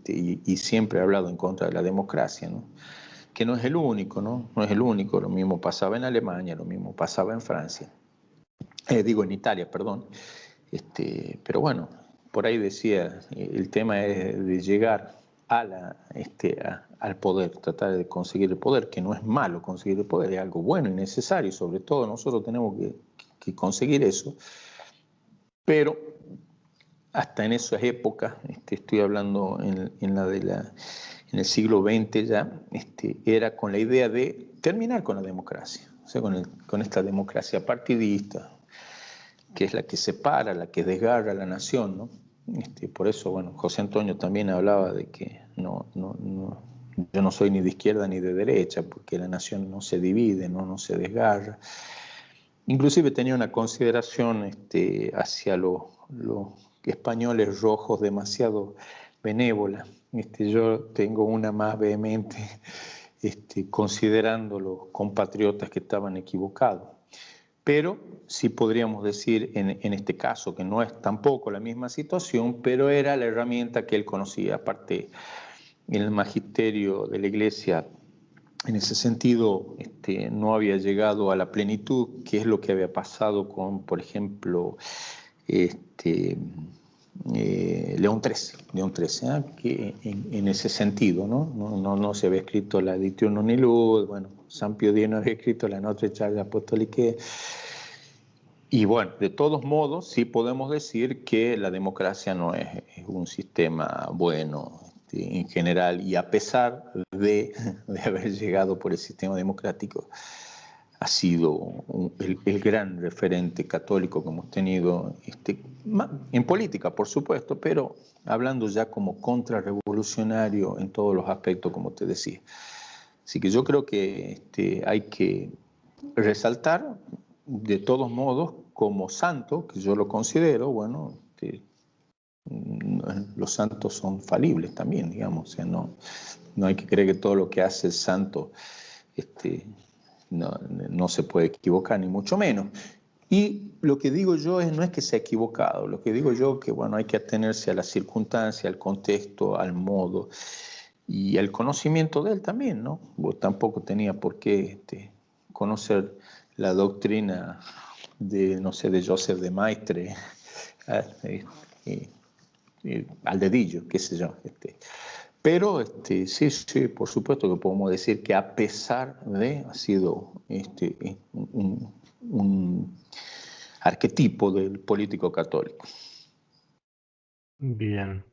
y siempre ha hablado en contra de la democracia, ¿no? Que no es el único, ¿no? No es el único, lo mismo pasaba en Alemania, lo mismo pasaba en Francia, en Italia, perdón. Pero bueno, por ahí decía, el tema es de llegar al poder, tratar de conseguir el poder, que no es malo conseguir el poder, es algo bueno y necesario, y sobre todo nosotros tenemos que conseguir eso, pero hasta en esas épocas, estoy hablando en el siglo XX ya, era con la idea de terminar con la democracia, o sea, con esta democracia partidista, que es la que separa, la que desgarra a la nación, ¿no? Por eso, bueno, José Antonio también hablaba de que yo no soy ni de izquierda ni de derecha, porque la nación no se divide, no se desgarra. Inclusive tenía una consideración hacia los españoles rojos demasiado benévola. Yo tengo una más vehemente considerando los compatriotas que estaban equivocados. Pero sí podríamos decir en este caso que no es tampoco la misma situación, pero era la herramienta que él conocía. Aparte, en el magisterio de la Iglesia, en ese sentido, no había llegado a la plenitud, que es lo que había pasado con, por ejemplo, León XIII, que en ese sentido, no se había escrito la Diuturno ni Luz, bueno, San Pío X no había escrito la Notre Charge Apostolique, y bueno, de todos modos, sí podemos decir que la democracia no es un sistema bueno en general, y a pesar de haber llegado por el sistema democrático, ha sido el gran referente católico que hemos tenido en política, por supuesto, pero hablando ya como contrarrevolucionario en todos los aspectos, como te decía. Así que yo creo que hay que resaltar, de todos modos, como santo, que yo lo considero, bueno, los santos son falibles también, digamos, o sea, no hay que creer que todo lo que hace el santo no se puede equivocar, ni mucho menos. Y lo que digo yo no es que sea equivocado, lo que digo yo que, bueno, hay que atenerse a las circunstancias, al contexto, al modo y al conocimiento de él también, ¿no? Vos tampoco tenía por qué conocer la doctrina de, no sé, de Joseph de Maistre, al dedillo, qué sé yo. Pero sí, por supuesto que podemos decir que a pesar de, ha sido un arquetipo del político católico. Bien.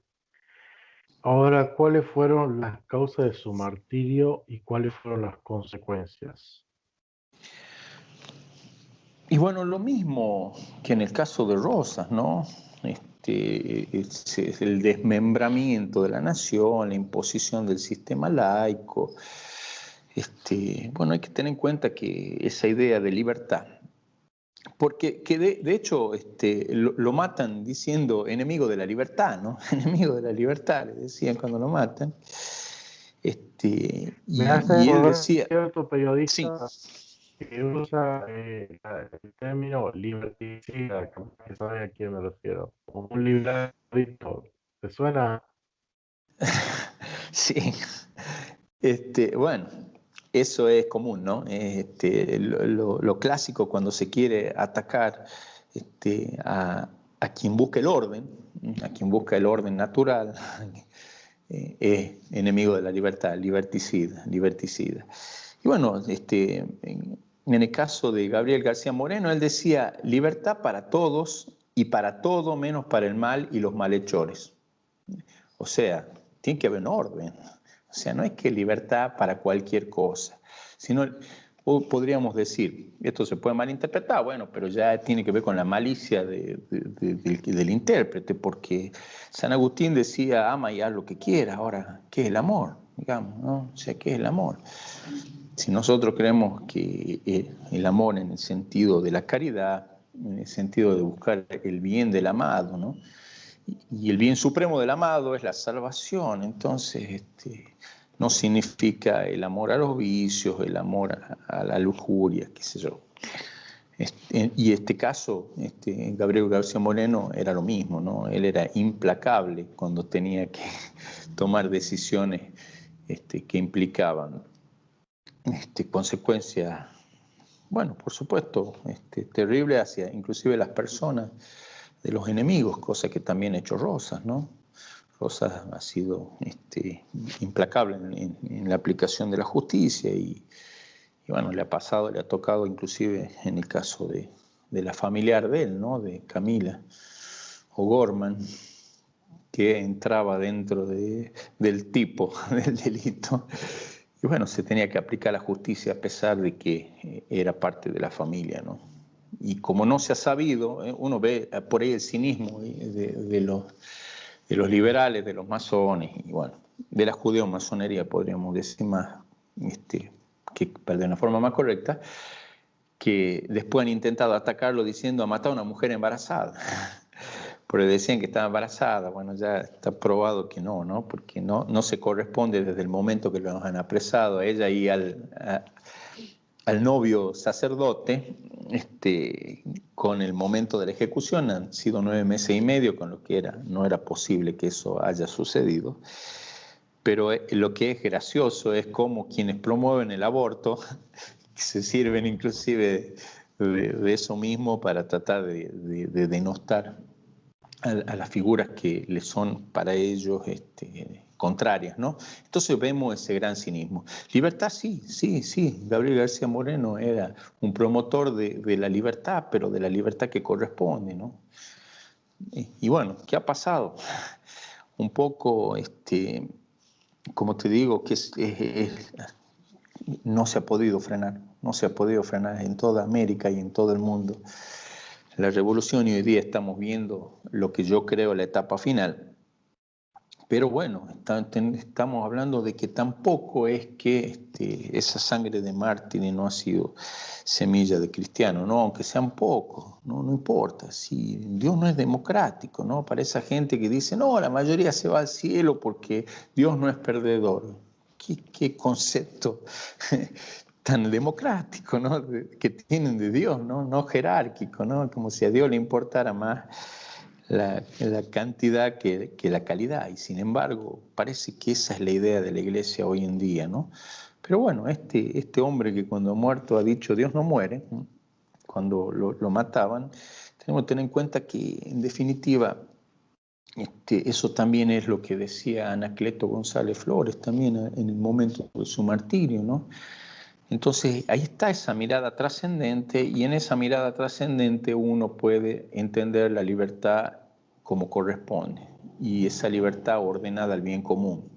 Ahora, ¿cuáles fueron las causas de su martirio y cuáles fueron las consecuencias? Y bueno, lo mismo que en el caso de Rosas, ¿no? Es el desmembramiento de la nación, la imposición del sistema laico. Bueno, hay que tener en cuenta que esa idea de libertad, porque que de hecho lo matan diciendo enemigo de la libertad, ¿no? Enemigo de la libertad, le decían cuando lo matan. Me hace Y él acordar decía, cierto sí, periodista que usa el término liberticida, que sabe a quién me refiero. Como un liberalito. ¿Te suena? sí. Bueno, eso es común, ¿no? Lo clásico cuando se quiere atacar a quien busca el orden, a quien busca el orden natural, es enemigo de la libertad, liberticida, liberticida. Y bueno, en el caso de Gabriel García Moreno, él decía libertad para todos y para todo menos para el mal y los malhechores. O sea, tiene que haber un orden. O sea, no es que libertad para cualquier cosa, sino podríamos decir, esto se puede malinterpretar, bueno, pero ya tiene que ver con la malicia del intérprete, porque San Agustín decía, ama y haz lo que quieras. Ahora, ¿qué es el amor? Digamos, ¿no? O sea, ¿qué es el amor? Si nosotros creemos que el amor en el sentido de la caridad, en el sentido de buscar el bien del amado, ¿no? Y el bien supremo del amado es la salvación, entonces no significa el amor a los vicios, el amor a la lujuria, qué sé yo. Y caso, Gabriel García Moreno era lo mismo, ¿no? Él era implacable cuando tenía que tomar decisiones que implicaban consecuencias, bueno, por supuesto, terribles hacia inclusive las personas de los enemigos, cosa que también ha hecho Rosas, ¿no? Rosas ha sido implacable en la aplicación de la justicia y bueno, le ha tocado inclusive en el caso de la familiar de él, ¿no? De Camila O'Gorman, que entraba dentro del tipo del delito. Y bueno, se tenía que aplicar la justicia a pesar de que era parte de la familia, ¿no? Y como no se ha sabido, uno ve por ahí el cinismo de los liberales, de los masones, y bueno, de la judeo-masonería podríamos decir más, de una forma más correcta, que después han intentado atacarlo diciendo ha matado a una mujer embarazada. Porque decían que estaba embarazada, bueno, ya está probado que no, porque no se corresponde desde el momento que los han apresado a ella y al novio sacerdote, con el momento de la ejecución. Han sido 9 meses y medio, con lo que no era posible que eso haya sucedido. Pero lo que es gracioso es cómo quienes promueven el aborto se sirven inclusive de eso mismo para tratar de denostar a las figuras que le son para ellos contrarias, ¿no? Entonces vemos ese gran cinismo. Libertad, sí. Gabriel García Moreno era un promotor de la libertad, pero de la libertad que corresponde, ¿no? Y bueno, ¿qué ha pasado? Un poco, como te digo, que no se ha podido frenar en toda América y en todo el mundo la revolución, y hoy día estamos viendo lo que yo creo la etapa final. Pero bueno, estamos hablando de que tampoco es que esa sangre de mártires no ha sido semilla de cristiano, ¿no? Aunque sean pocos, no importa. Si Dios no es democrático, ¿no? Para esa gente que dice, no, la mayoría se va al cielo porque Dios no es perdedor. ¿Qué concepto tan democrático, ¿no? Que tienen de Dios, ¿no? No jerárquico, ¿no? Como si a Dios le importara más la cantidad que la calidad. Y sin embargo, parece que esa es la idea de la iglesia hoy en día, ¿no? Pero bueno, este hombre que cuando ha muerto ha dicho Dios no muere, cuando lo mataban, tenemos que tener en cuenta que en definitiva eso también es lo que decía Anacleto González Flores también en el momento de su martirio, ¿no? Entonces ahí está esa mirada trascendente, y en esa mirada trascendente uno puede entender la libertad como corresponde, y esa libertad ordenada al bien común.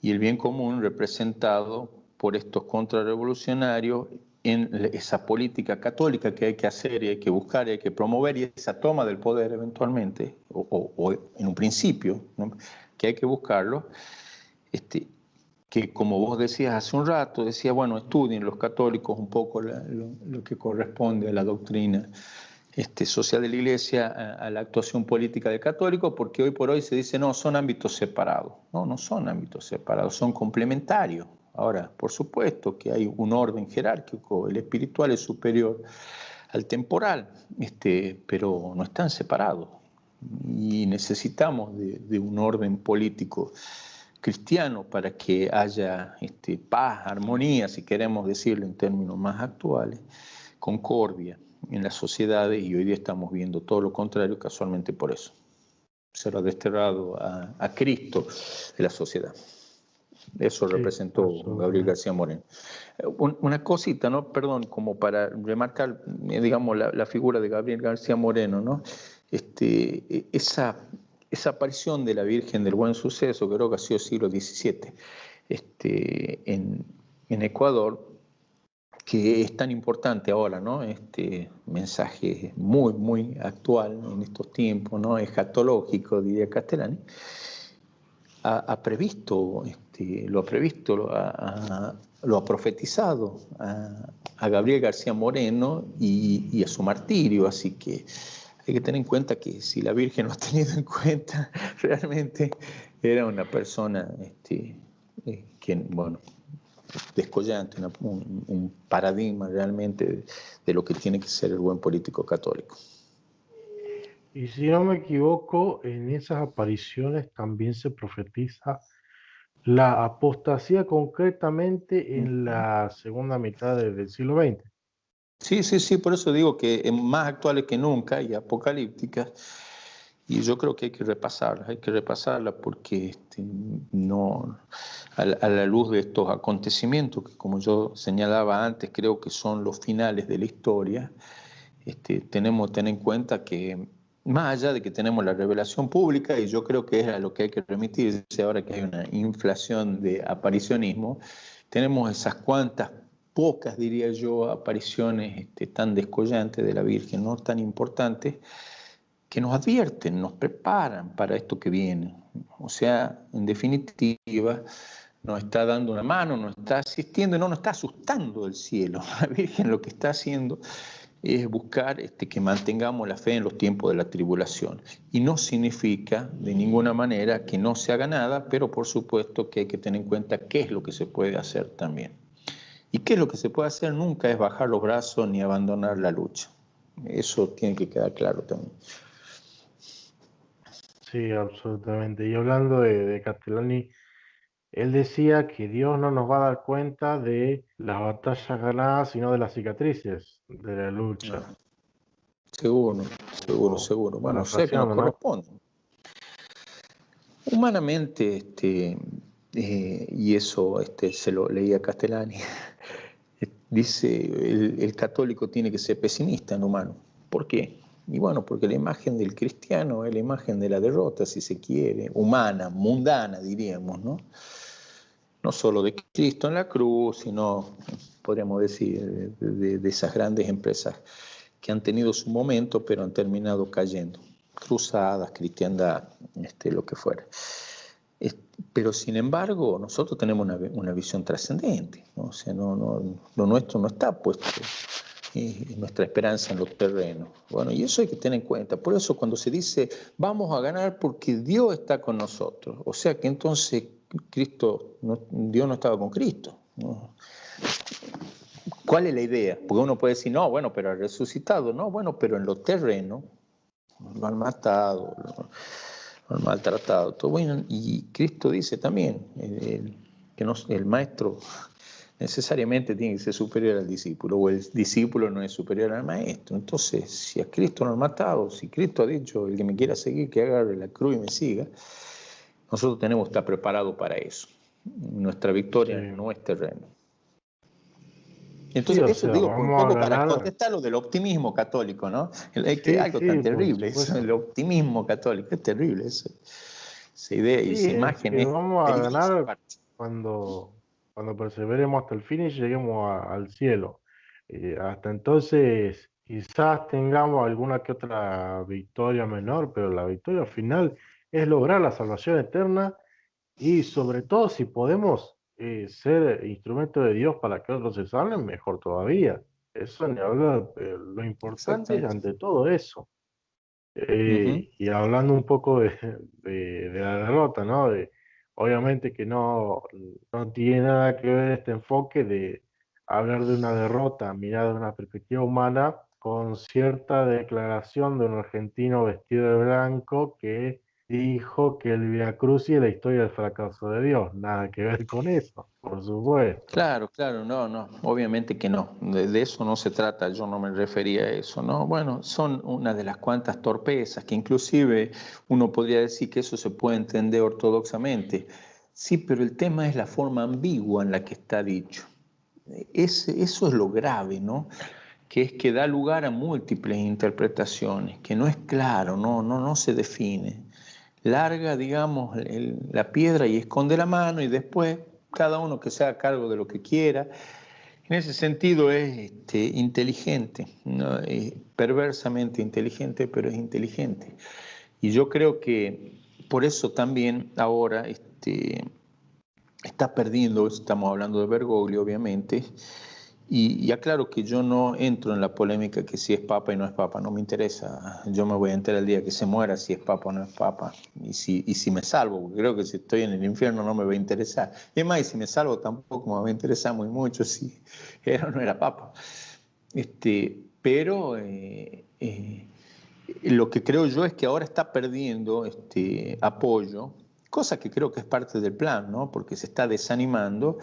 Y el bien común representado por estos contrarrevolucionarios en esa política católica que hay que hacer y hay que buscar y hay que promover, y esa toma del poder eventualmente, o en un principio, ¿no?, que hay que buscarlo, que como vos decías hace un rato, decía, bueno, estudien los católicos un poco lo que corresponde a la doctrina social de la Iglesia, a la actuación política de católicos, porque hoy por hoy se dice, no, son ámbitos separados. No, no son ámbitos separados, son complementarios. Ahora, por supuesto que hay un orden jerárquico, el espiritual es superior al temporal, pero no están separados. Y necesitamos de un orden político cristiano para que haya paz, armonía, si queremos decirlo en términos más actuales, concordia en las sociedades, y hoy día estamos viendo todo lo contrario, casualmente por eso. Se lo ha desterrado a Cristo de la sociedad. Eso sí, representó Gabriel García Moreno. Una cosita, ¿no? Perdón, como para remarcar, digamos, la figura de Gabriel García Moreno, ¿no? Esa aparición de la Virgen del Buen Suceso, creo que ha sido siglo XVII, en Ecuador, que es tan importante ahora, ¿no? Este mensaje muy, muy actual en estos tiempos, ¿no? Escatológico, diría Castellani, ha previsto, lo ha profetizado a Gabriel García Moreno y a su martirio, así que hay que tener en cuenta que si la Virgen lo ha tenido en cuenta, realmente era una persona que, bueno, descollante, un paradigma realmente de lo que tiene que ser el buen político católico. Y si no me equivoco, en esas apariciones también se profetiza la apostasía concretamente en la segunda mitad del siglo XX. Sí, por eso digo que es más actuales que nunca y apocalípticas, y yo creo que hay que repasarla porque no, a la luz de estos acontecimientos, que como yo señalaba antes, creo que son los finales de la historia, tenemos que tener en cuenta que más allá de que tenemos la revelación pública, y yo creo que es a lo que hay que remitirse ahora que hay una inflación de aparicionismo, tenemos esas cuantas, pocas diría yo, apariciones tan descollantes de la Virgen, no tan importantes, que nos advierten, nos preparan para esto que viene. O sea, en definitiva, nos está dando una mano, nos está asistiendo y no nos está asustando del cielo. La Virgen lo que está haciendo es buscar que mantengamos la fe en los tiempos de la tribulación. Y no significa de ninguna manera que no se haga nada, pero por supuesto que hay que tener en cuenta qué es lo que se puede hacer también. Y qué es lo que se puede hacer nunca es bajar los brazos ni abandonar la lucha. Eso tiene que quedar claro también. Sí, absolutamente. Y hablando de Castellani, él decía que Dios no nos va a dar cuenta de las batallas ganadas, sino de las cicatrices de la lucha. Seguro. Bueno, o sea que nos corresponde. Humanamente, y eso se lo leía a Castellani, dice, el católico tiene que ser pesimista en humano. ¿Por qué? Y bueno, porque la imagen del cristiano es la imagen de la derrota, si se quiere, humana, mundana, diríamos, ¿no? No solo de Cristo en la cruz, sino, podríamos decir, de esas grandes empresas que han tenido su momento, pero han terminado cayendo. Cruzadas, cristiandad, lo que fuera. Pero sin embargo, nosotros tenemos una visión trascendente, ¿no? O sea, lo nuestro no está puesto nuestra esperanza en los terrenos. Bueno, y eso hay que tener en cuenta. Por eso cuando se dice, vamos a ganar porque Dios está con nosotros, o sea que entonces Dios no estaba con Cristo, ¿no? ¿Cuál es la idea? Porque uno puede decir, no, bueno, pero ha resucitado, no, bueno, pero en los terrenos lo han matado, lo han maltratado, todo bueno. Y Cristo dice también, que no, el maestro necesariamente tiene que ser superior al discípulo, o el discípulo no es superior al maestro. Entonces, si a Cristo no han matado, si Cristo ha dicho, el que me quiera seguir, que agarre la cruz y me siga, nosotros tenemos que estar preparados para eso. Nuestra victoria no es terreno. Entonces, sí, eso sea, digo, un poco para ganar... contestar lo del optimismo católico, ¿no? Es que Sí, algo tan por terrible, eso, el optimismo católico, es terrible eso. Esa idea y esa sí, es imagen que es vamos a peligrosa ganar aparte. cuando perseveremos hasta el fin y lleguemos al cielo. Hasta entonces, quizás tengamos alguna que otra victoria menor, pero la victoria final es lograr la salvación eterna y sobre todo si podemos ser instrumento de Dios para que otros se salven, mejor todavía. Eso ni hablar, lo importante es Exactamente. ante todo eso. Ujú. Y hablando un poco de la derrota, ¿no? Obviamente que no tiene nada que ver este enfoque de hablar de una derrota mirada de una perspectiva humana con cierta declaración de un argentino vestido de blanco que dijo que el Via Crucis es la historia del fracaso de Dios. Nada que ver con eso, por supuesto. Claro, no, obviamente que no, de eso no se trata, yo no me refería a eso, ¿no? Bueno, son una de las cuantas torpezas que inclusive uno podría decir que eso se puede entender ortodoxamente. Sí, pero el tema es la forma ambigua en la que está dicho. Eso es lo grave, ¿no? Que es que da lugar a múltiples interpretaciones, que no es claro, no se define. Larga, digamos, la piedra y esconde la mano y después cada uno que se haga cargo de lo que quiera. En ese sentido es inteligente, ¿no? Perversamente inteligente, pero es inteligente. Y yo creo que por eso también ahora está perdiendo, estamos hablando de Bergoglio obviamente, y aclaro que yo no entro en la polémica que si es papa y no es papa, no me interesa. Yo me voy a enterar el día que se muera si es papa o no es papa. Y si me salvo, porque creo que si estoy en el infierno no me va a interesar. Y es más, y si me salvo tampoco me va a interesar muy mucho si era o no era papa. Pero lo que creo yo es que ahora está perdiendo apoyo, cosa que creo que es parte del plan, ¿no? Porque se está desanimando.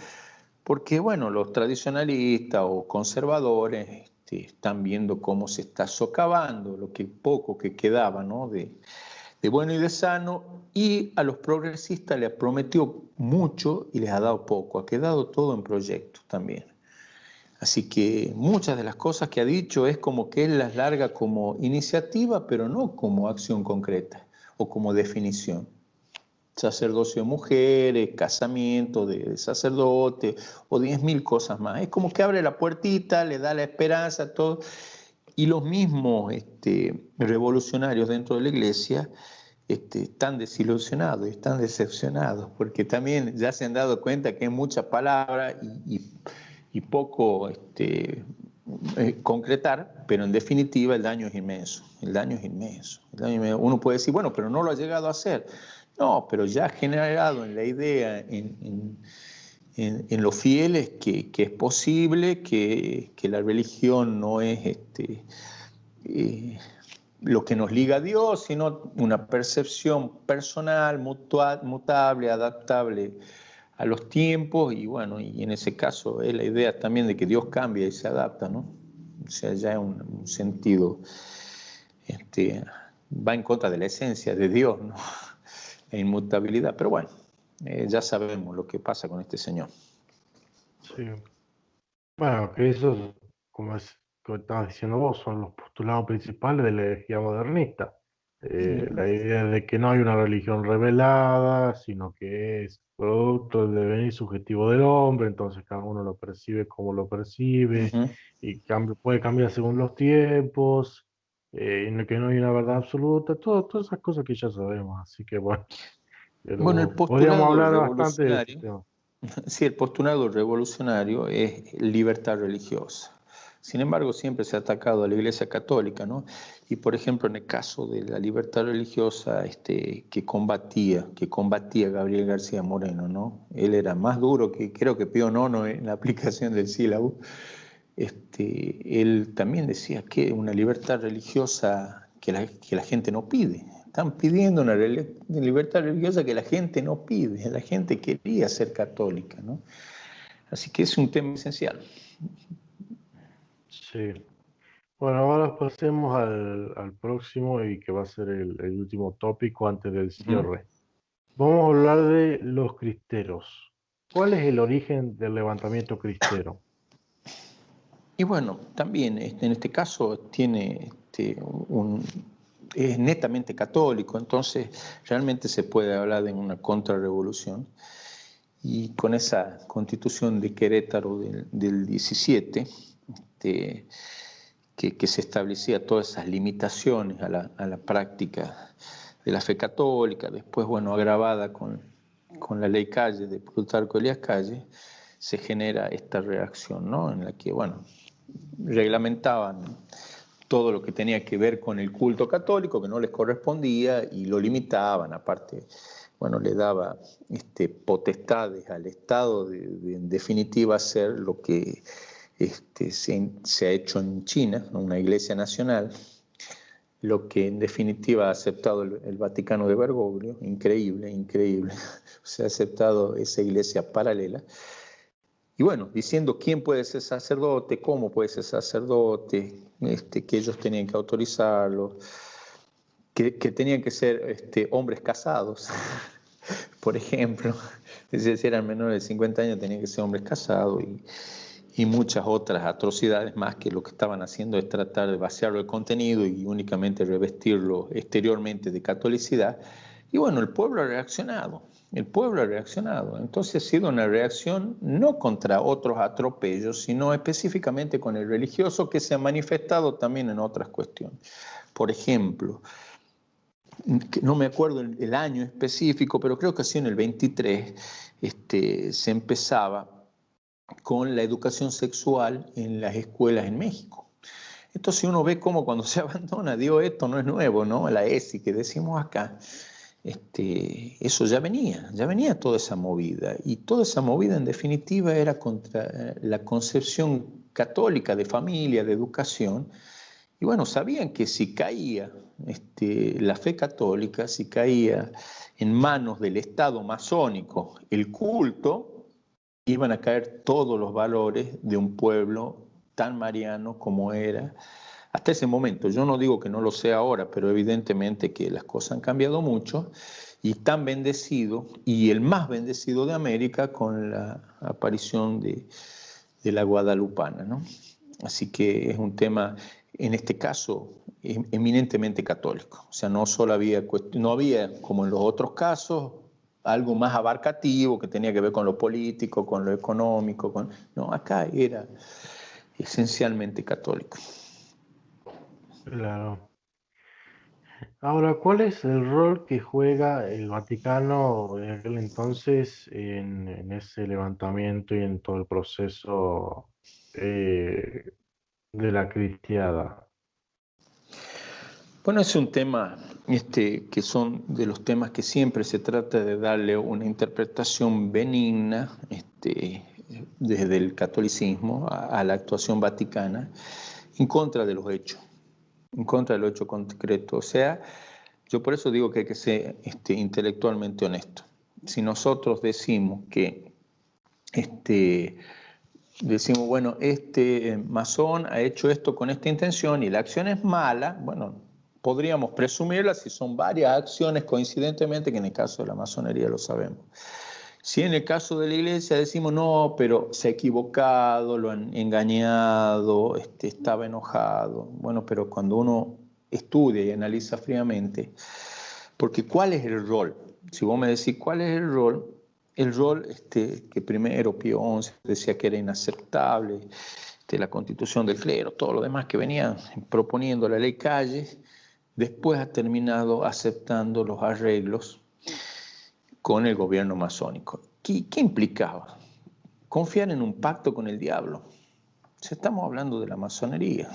Porque, bueno, los tradicionalistas o conservadores están viendo cómo se está socavando lo que poco que quedaba, ¿no? de bueno y de sano, y a los progresistas les prometió mucho y les ha dado poco, ha quedado todo en proyectos también. Así que muchas de las cosas que ha dicho es como que él las larga como iniciativa, pero no como acción concreta o como definición. Sacerdocio de mujeres, casamiento de sacerdote o 10.000 cosas más. Es como que abre la puertita, le da la esperanza a todo. Y los mismos revolucionarios dentro de la iglesia están desilusionados, están decepcionados, porque también ya se han dado cuenta que hay mucha palabra y poco concretar, pero en definitiva el daño es inmenso. El daño es inmenso. Uno puede decir, bueno, pero no lo ha llegado a hacer. No, pero ya ha generado en la idea, en los fieles, que es posible, que la religión no es lo que nos liga a Dios, sino una percepción personal, mutable, adaptable a los tiempos, y bueno, y en ese caso es la idea también de que Dios cambia y se adapta, ¿no? O sea, ya es un sentido, va en contra de la esencia de Dios, ¿no? La inmutabilidad, pero bueno, ya sabemos lo que pasa con este señor. Sí. Bueno, que eso, como estabas diciendo vos, son los postulados principales de la herejía modernista. La idea de que no hay una religión revelada, sino que es producto del devenir subjetivo del hombre, entonces cada uno lo percibe como lo percibe, y puede cambiar según los tiempos, que no hay una verdad absoluta, todas esas cosas que ya sabemos, así que bueno, Bueno, el pero podríamos postulado hablar bastante de ese revolucionario, tema. sí, el postulado revolucionario es libertad religiosa. Sin embargo, siempre se ha atacado a la Iglesia Católica, ¿no? Y por ejemplo, en el caso de la libertad religiosa que combatía Gabriel García Moreno, ¿no? Él era más duro que creo que Pío IX en la aplicación del sílabo. Él también decía que una libertad religiosa que la gente no pide. Están pidiendo una libertad religiosa que la gente no pide, la gente quería ser católica, ¿no? Así que es un tema esencial. Sí. Bueno, ahora pasemos al próximo y que va a ser el último tópico antes del cierre. Vamos a hablar de los cristeros. ¿Cuál es el origen del levantamiento cristero? Y bueno, también en este caso tiene es netamente católico, entonces realmente se puede hablar de una contrarrevolución. Y con esa constitución de Querétaro del 17, que se establecía todas esas limitaciones a la práctica de la fe católica, después, bueno, agravada con la ley Calle, de Plutarco Elías Calle, se genera esta reacción, ¿no? En la que, bueno, reglamentaban todo lo que tenía que ver con el culto católico, que no les correspondía, y lo limitaban, aparte, bueno, le daba potestades al Estado de en definitiva hacer lo que se ha hecho en China, una iglesia nacional, lo que en definitiva ha aceptado el Vaticano de Bergoglio, increíble, increíble, se ha aceptado esa iglesia paralela. Y bueno, diciendo quién puede ser sacerdote, cómo puede ser sacerdote, que ellos tenían que autorizarlo, que tenían que ser hombres casados, por ejemplo. Es decir, si eran menores de 50 años tenían que ser hombres casados y muchas otras atrocidades más, que lo que estaban haciendo es tratar de vaciarlo de contenido y únicamente revestirlo exteriormente de catolicidad. Y bueno, el pueblo ha reaccionado. El pueblo ha reaccionado. Entonces ha sido una reacción no contra otros atropellos, sino específicamente con el religioso, que se ha manifestado también en otras cuestiones. Por ejemplo, no me acuerdo el año específico, pero creo que así en el 23 se empezaba con la educación sexual en las escuelas en México. Entonces uno ve cómo cuando se abandona, digo, esto no es nuevo, ¿no? La ESI que decimos acá, eso ya venía toda esa movida, y toda esa movida en definitiva era contra la concepción católica de familia, de educación. Y bueno, sabían que si caía la fe católica, si caía en manos del Estado masónico el culto, iban a caer todos los valores de un pueblo tan mariano como era hasta ese momento. Yo no digo que no lo sea ahora, pero evidentemente que las cosas han cambiado mucho, y tan bendecido, y el más bendecido de América, con la aparición de la guadalupana, ¿no? Así que es un tema, en este caso, eminentemente católico. O sea, no había, como en los otros casos, algo más abarcativo que tenía que ver con lo político, con lo económico. No, acá era esencialmente católico. Claro. Ahora, ¿cuál es el rol que juega el Vaticano en aquel entonces en ese levantamiento y en todo el proceso de la cristiada? Bueno, es un tema que son de los temas que siempre se trata de darle una interpretación benigna desde el catolicismo a la actuación vaticana, en contra de los hechos, en contra de los hechos concretos. O sea, yo por eso digo que hay que ser intelectualmente honesto. Si nosotros decimos que decimos, bueno, masón ha hecho esto con esta intención y la acción es mala, bueno, podríamos presumirla si son varias acciones coincidentemente, que en el caso de la masonería lo sabemos. Si en el caso de la iglesia decimos, no, pero se ha equivocado, lo han engañado, estaba enojado. Bueno, pero cuando uno estudia y analiza fríamente, porque ¿cuál es el rol? Si vos me decís, ¿cuál es el rol? El rol que primero Pío XI decía que era inaceptable, la constitución del clero, todo lo demás que venía proponiendo la ley Calle, después ha terminado aceptando los arreglos con el gobierno masónico. ¿Qué implicaba? Confiar en un pacto con el diablo. O sea, estamos hablando de la masonería.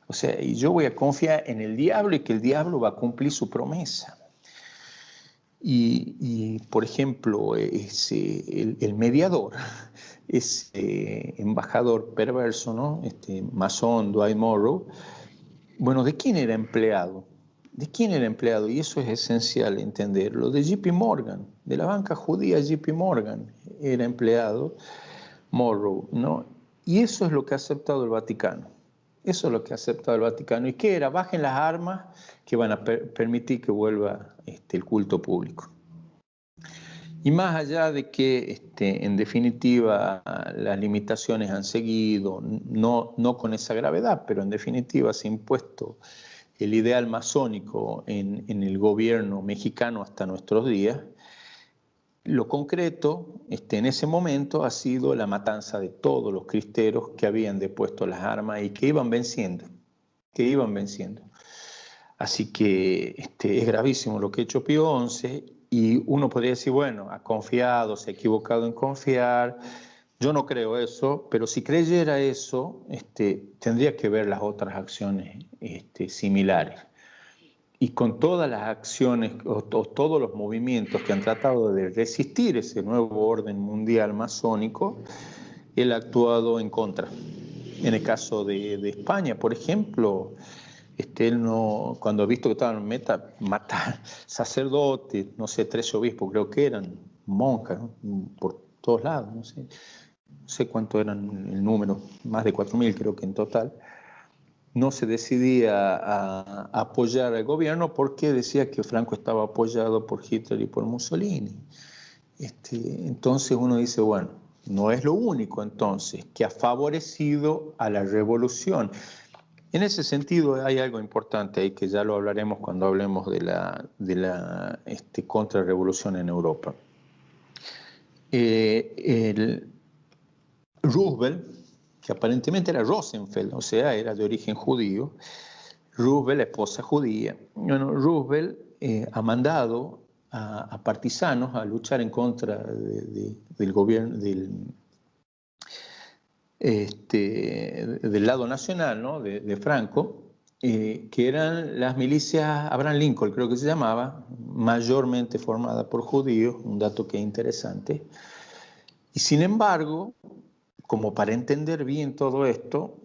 O sea, y yo voy a confiar en el diablo y que el diablo va a cumplir su promesa. Y por ejemplo, el mediador, ese embajador perverso, ¿no? Masón Dwight Morrow, bueno, ¿de quién era empleado? ¿De quién era empleado? Y eso es esencial entenderlo. De JP Morgan, de la banca judía JP Morgan era empleado Monroe, ¿no? Y eso es lo que ha aceptado el Vaticano. Eso es lo que ha aceptado el Vaticano. ¿Y qué era? Bajen las armas que van a permitir que vuelva el culto público. Y más allá de que, en definitiva, las limitaciones han seguido, no con esa gravedad, pero en definitiva se ha impuesto el ideal masónico en el gobierno mexicano hasta nuestros días, lo concreto en ese momento ha sido la matanza de todos los cristeros que habían depuesto las armas y que iban venciendo, Así que es gravísimo lo que ha hecho Pío XI y uno podría decir, bueno, ha confiado, se ha equivocado en confiar. Yo no creo eso, pero si creyera eso, tendría que ver las otras acciones similares. Y con todas las acciones o todos los movimientos que han tratado de resistir ese nuevo orden mundial masónico, él ha actuado en contra. En el caso de España, por ejemplo, él no, cuando ha visto que estaban matar sacerdotes, no sé, 13 obispos creo que eran, monjas, ¿no? Por todos lados, no sé cuánto eran el número, más de 4.000 creo que en total, no se decidía a apoyar al gobierno porque decía que Franco estaba apoyado por Hitler y por Mussolini. Entonces uno dice, bueno, no es lo único entonces que ha favorecido a la revolución. En ese sentido hay algo importante ahí que ya lo hablaremos cuando hablemos de la contrarrevolución en Europa. Roosevelt, que aparentemente era Rosenfeld, o sea, era de origen judío, Roosevelt, la esposa judía. Bueno, Roosevelt ha mandado a partisanos a luchar en contra del gobierno, del lado nacional, ¿no? de Franco, que eran las milicias Abraham Lincoln, creo que se llamaba, mayormente formada por judíos, un dato que es interesante. Y sin embargo, como para entender bien todo esto,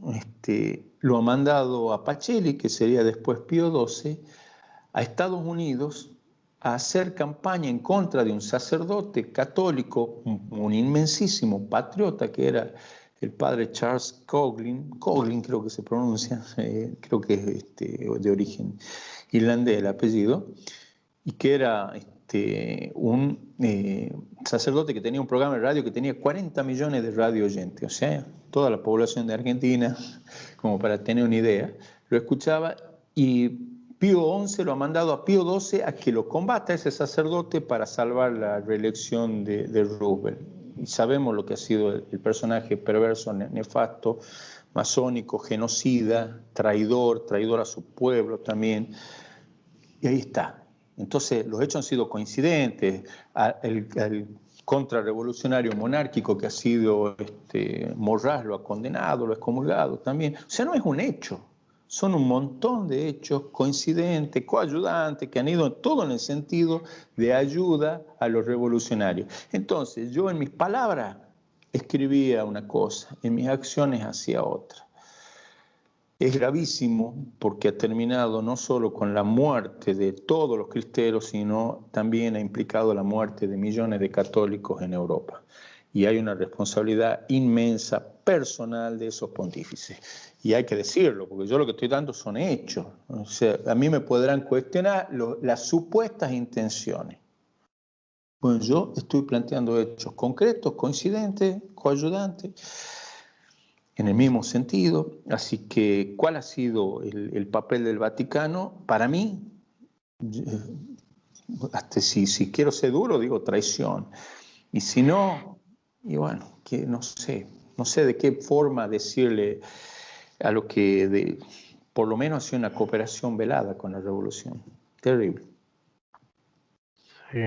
lo ha mandado a Pacelli, que sería después Pío XII, a Estados Unidos a hacer campaña en contra de un sacerdote católico, un inmensísimo patriota que era el padre Charles Coughlin creo que se pronuncia, creo que es de origen irlandés el apellido, y que era un sacerdote que tenía un programa de radio que tenía 40 millones de radio oyentes, o sea, toda la población de Argentina, como para tener una idea, lo escuchaba, y Pío XI lo ha mandado a Pío XII a que lo combata ese sacerdote para salvar la reelección de Roosevelt. Y sabemos lo que ha sido el personaje perverso, nefasto, masónico, genocida, traidor a su pueblo también, y ahí está. Entonces, los hechos han sido coincidentes. El contrarrevolucionario monárquico que ha sido Morras lo ha condenado, lo ha excomulgado también. O sea, no es un hecho. Son un montón de hechos coincidentes, coayudantes, que han ido todo en el sentido de ayuda a los revolucionarios. Entonces, yo en mis palabras escribía una cosa, en mis acciones hacía otra. Es gravísimo porque ha terminado no solo con la muerte de todos los cristeros, sino también ha implicado la muerte de millones de católicos en Europa. Y hay una responsabilidad inmensa, personal, de esos pontífices. Y hay que decirlo, porque yo lo que estoy dando son hechos. O sea, a mí me podrán cuestionar las supuestas intenciones. Bueno, yo estoy planteando hechos concretos, coincidentes, coayudantes, en el mismo sentido. Así que, ¿cuál ha sido el papel del Vaticano? Para mí, hasta si quiero ser duro, digo traición. Y si no, y bueno, que no sé de qué forma decirle a lo que por lo menos ha sido una cooperación velada con la revolución. Terrible. Sí.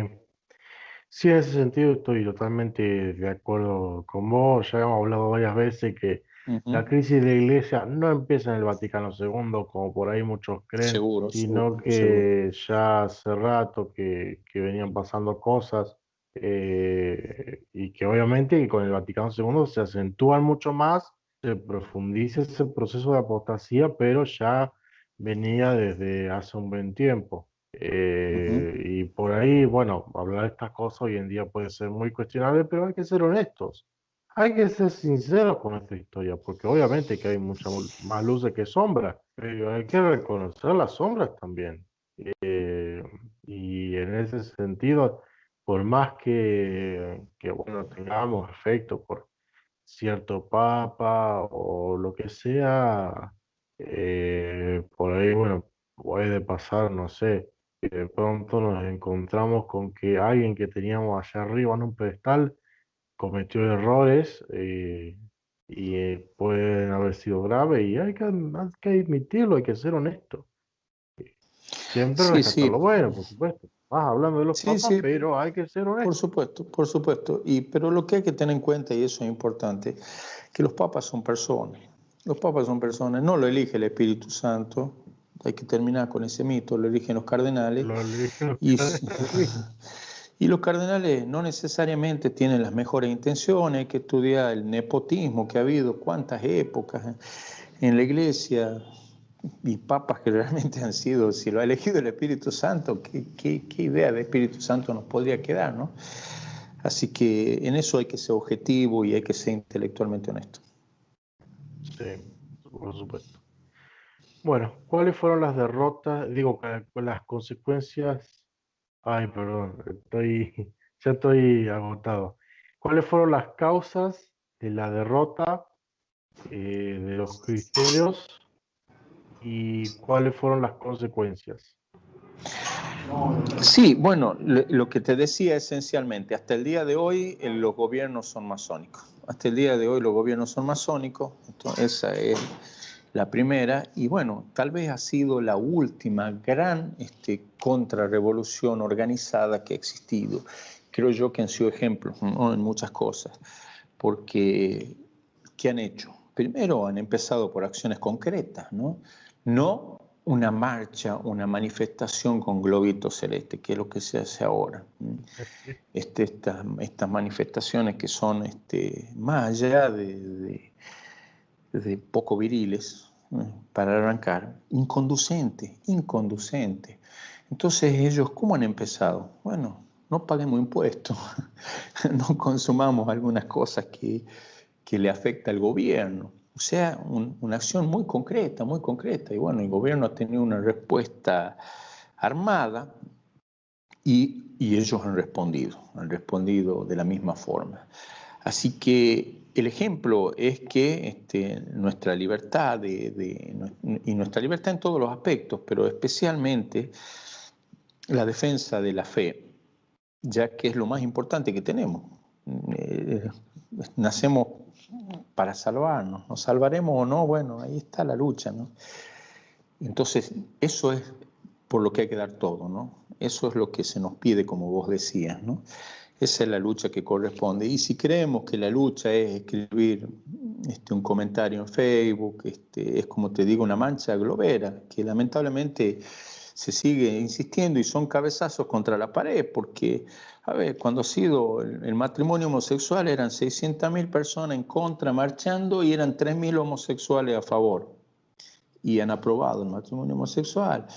Sí, en ese sentido estoy totalmente de acuerdo con vos. Ya hemos hablado varias veces que la crisis de la Iglesia no empieza en el Vaticano II, como por ahí muchos creen, Seguro. sino que ya hace rato que venían pasando cosas y que obviamente con el Vaticano II se acentúan mucho más, se profundiza ese proceso de apostasía, pero ya venía desde hace un buen tiempo. Y por ahí, bueno, hablar de estas cosas hoy en día puede ser muy cuestionable, pero hay que ser honestos. Hay que ser sinceros con esta historia, porque obviamente que hay muchas más luces que sombras, pero hay que reconocer las sombras también. Eh, y en ese sentido, por más que bueno, tengamos afecto por cierto papa o lo que sea, por ahí, bueno, puede pasar, no sé, que de pronto nos encontramos con que alguien que teníamos allá arriba en un pedestal cometió errores y pueden haber sido graves y hay que admitirlo, hay que ser honesto. Siempre Sí, rescatar lo sí, bueno, por supuesto. Vas hablando de los sí, papas, sí, pero hay que ser por honesto. supuesto, por supuesto. Pero lo que hay que tener en cuenta, y eso es importante, que los papas son personas. Los papas son personas, no lo elige el Espíritu Santo, hay que terminar con ese mito, lo eligen los cardenales. Lo eligen los Y, cardenales. y los cardenales no necesariamente tienen las mejores intenciones, hay que estudiar el nepotismo que ha habido, cuántas épocas en la iglesia, y papas que realmente han sido, si lo ha elegido el Espíritu Santo, ¿qué idea de Espíritu Santo nos podría quedar, ¿no? Así que en eso hay que ser objetivo y hay que ser intelectualmente honesto. Sí, por supuesto. Bueno, ¿cuáles fueron las derrotas? Digo, las consecuencias. Ay, perdón, ya estoy agotado. ¿Cuáles fueron las causas de la derrota de los cristeros y cuáles fueron las consecuencias? Sí, bueno, lo que te decía esencialmente, hasta el día de hoy los gobiernos son masónicos. Hasta el día de hoy los gobiernos son masónicos, entonces esa es la primera. Y bueno, tal vez ha sido la última gran contrarrevolución organizada que ha existido. Creo yo que han sido ejemplos, ¿no?, en muchas cosas, porque ¿qué han hecho? Primero han empezado por acciones concretas, ¿no? No una marcha, una manifestación con globitos celestes, que es lo que se hace ahora. Estas manifestaciones que son más allá de poco viriles, para arrancar, inconducentes. Entonces ellos, ¿cómo han empezado? Bueno, no paguemos impuestos, no consumamos algunas cosas que le afecta al gobierno. O sea, una acción muy concreta, muy concreta. Y bueno, el gobierno ha tenido una respuesta armada y ellos han respondido de la misma forma. Así que el ejemplo es que nuestra libertad, y nuestra libertad en todos los aspectos, pero especialmente la defensa de la fe, ya que es lo más importante que tenemos. Nacemos para salvarnos, nos salvaremos o no, bueno, ahí está la lucha, ¿no? Entonces, eso es por lo que hay que dar todo, ¿no? Eso es lo que se nos pide, como vos decías, ¿no? Esa es la lucha que corresponde. Y si creemos que la lucha es escribir un comentario en Facebook, es como te digo, una mancha globera, que lamentablemente se sigue insistiendo y son cabezazos contra la pared, porque, a ver, cuando ha sido el matrimonio homosexual eran 600.000 personas en contra marchando y eran 3.000 homosexuales a favor. Y han aprobado el matrimonio homosexual.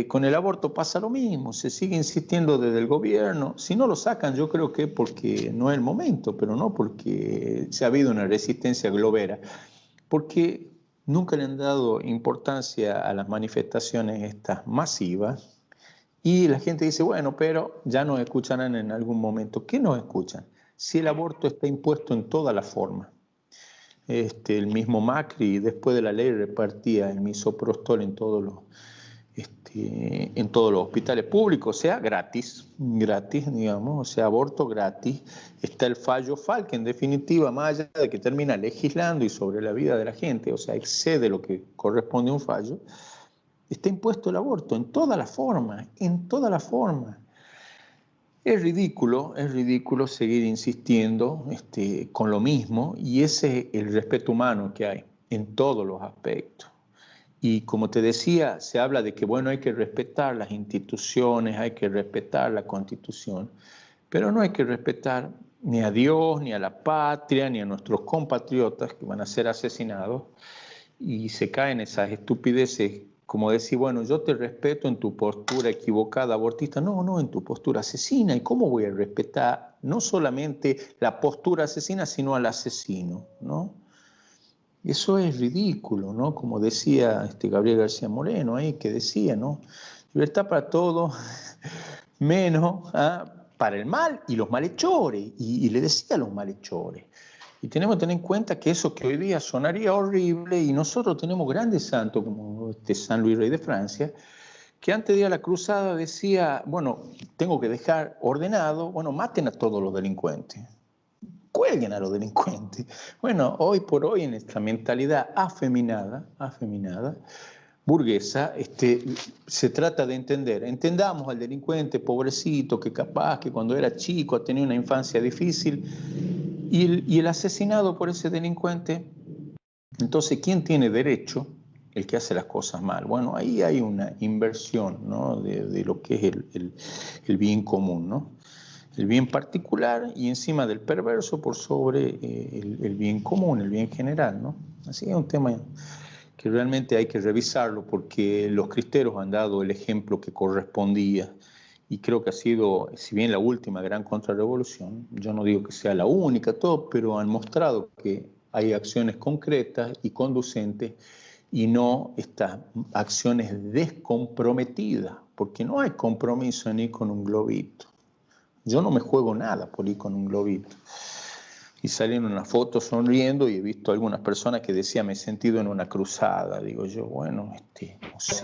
Con el aborto pasa lo mismo, se sigue insistiendo desde el gobierno. Si no lo sacan, yo creo que porque no es el momento, pero no porque se ha habido una resistencia globera, porque nunca le han dado importancia a las manifestaciones estas masivas y la gente dice, bueno, pero ya nos escucharán en algún momento. ¿Qué nos escuchan? Si el aborto está impuesto en toda la forma. El mismo Macri, después de la ley, repartía el misoprostol en todos los hospitales públicos, o sea, gratis, digamos, o sea, aborto gratis. Está el fallo FAL, que en definitiva, más allá de que termina legislando y sobre la vida de la gente, o sea, excede lo que corresponde a un fallo, está impuesto el aborto en toda la forma, en toda la forma. Es ridículo seguir insistiendo con lo mismo, y ese es el respeto humano que hay en todos los aspectos. Y como te decía, se habla de que, bueno, hay que respetar las instituciones, hay que respetar la Constitución, pero no hay que respetar ni a Dios, ni a la patria, ni a nuestros compatriotas que van a ser asesinados, y se caen esas estupideces como decir, bueno, yo te respeto en tu postura equivocada abortista, no, en tu postura asesina. ¿Y cómo voy a respetar no solamente la postura asesina, sino al asesino, ¿no? Eso es ridículo, ¿no? Como decía Gabriel García Moreno ahí, que decía, ¿no? Libertad para todo, menos para el mal y los malhechores. Y le decía a los malhechores. Y tenemos que tener en cuenta que eso que hoy día sonaría horrible, y nosotros tenemos grandes santos como San Luis Rey de Francia, que antes de ir a la cruzada decía, bueno, tengo que dejar ordenado, bueno, maten a todos los delincuentes, cuelguen a los delincuentes. Bueno, hoy por hoy en esta mentalidad afeminada, burguesa, se trata de entendamos al delincuente pobrecito que capaz que cuando era chico ha tenido una infancia difícil, y el asesinado por ese delincuente, entonces, ¿quién tiene derecho? El que hace las cosas mal. Bueno, ahí hay una inversión, ¿no? de lo que es el bien común, ¿no? El bien particular y encima del perverso por sobre el bien común, el bien general, ¿no? Así que es un tema que realmente hay que revisarlo, porque los cristeros han dado el ejemplo que correspondía, y creo que ha sido, si bien la última gran contrarrevolución, yo no digo que sea la única, todo, pero han mostrado que hay acciones concretas y conducentes, y no estas acciones descomprometidas, porque no hay compromiso en ir con un globito. Yo no me juego nada por ir con un globito. Y salieron una foto sonriendo, y he visto algunas personas que decían, me he sentido en una cruzada. Digo yo, bueno, no sé,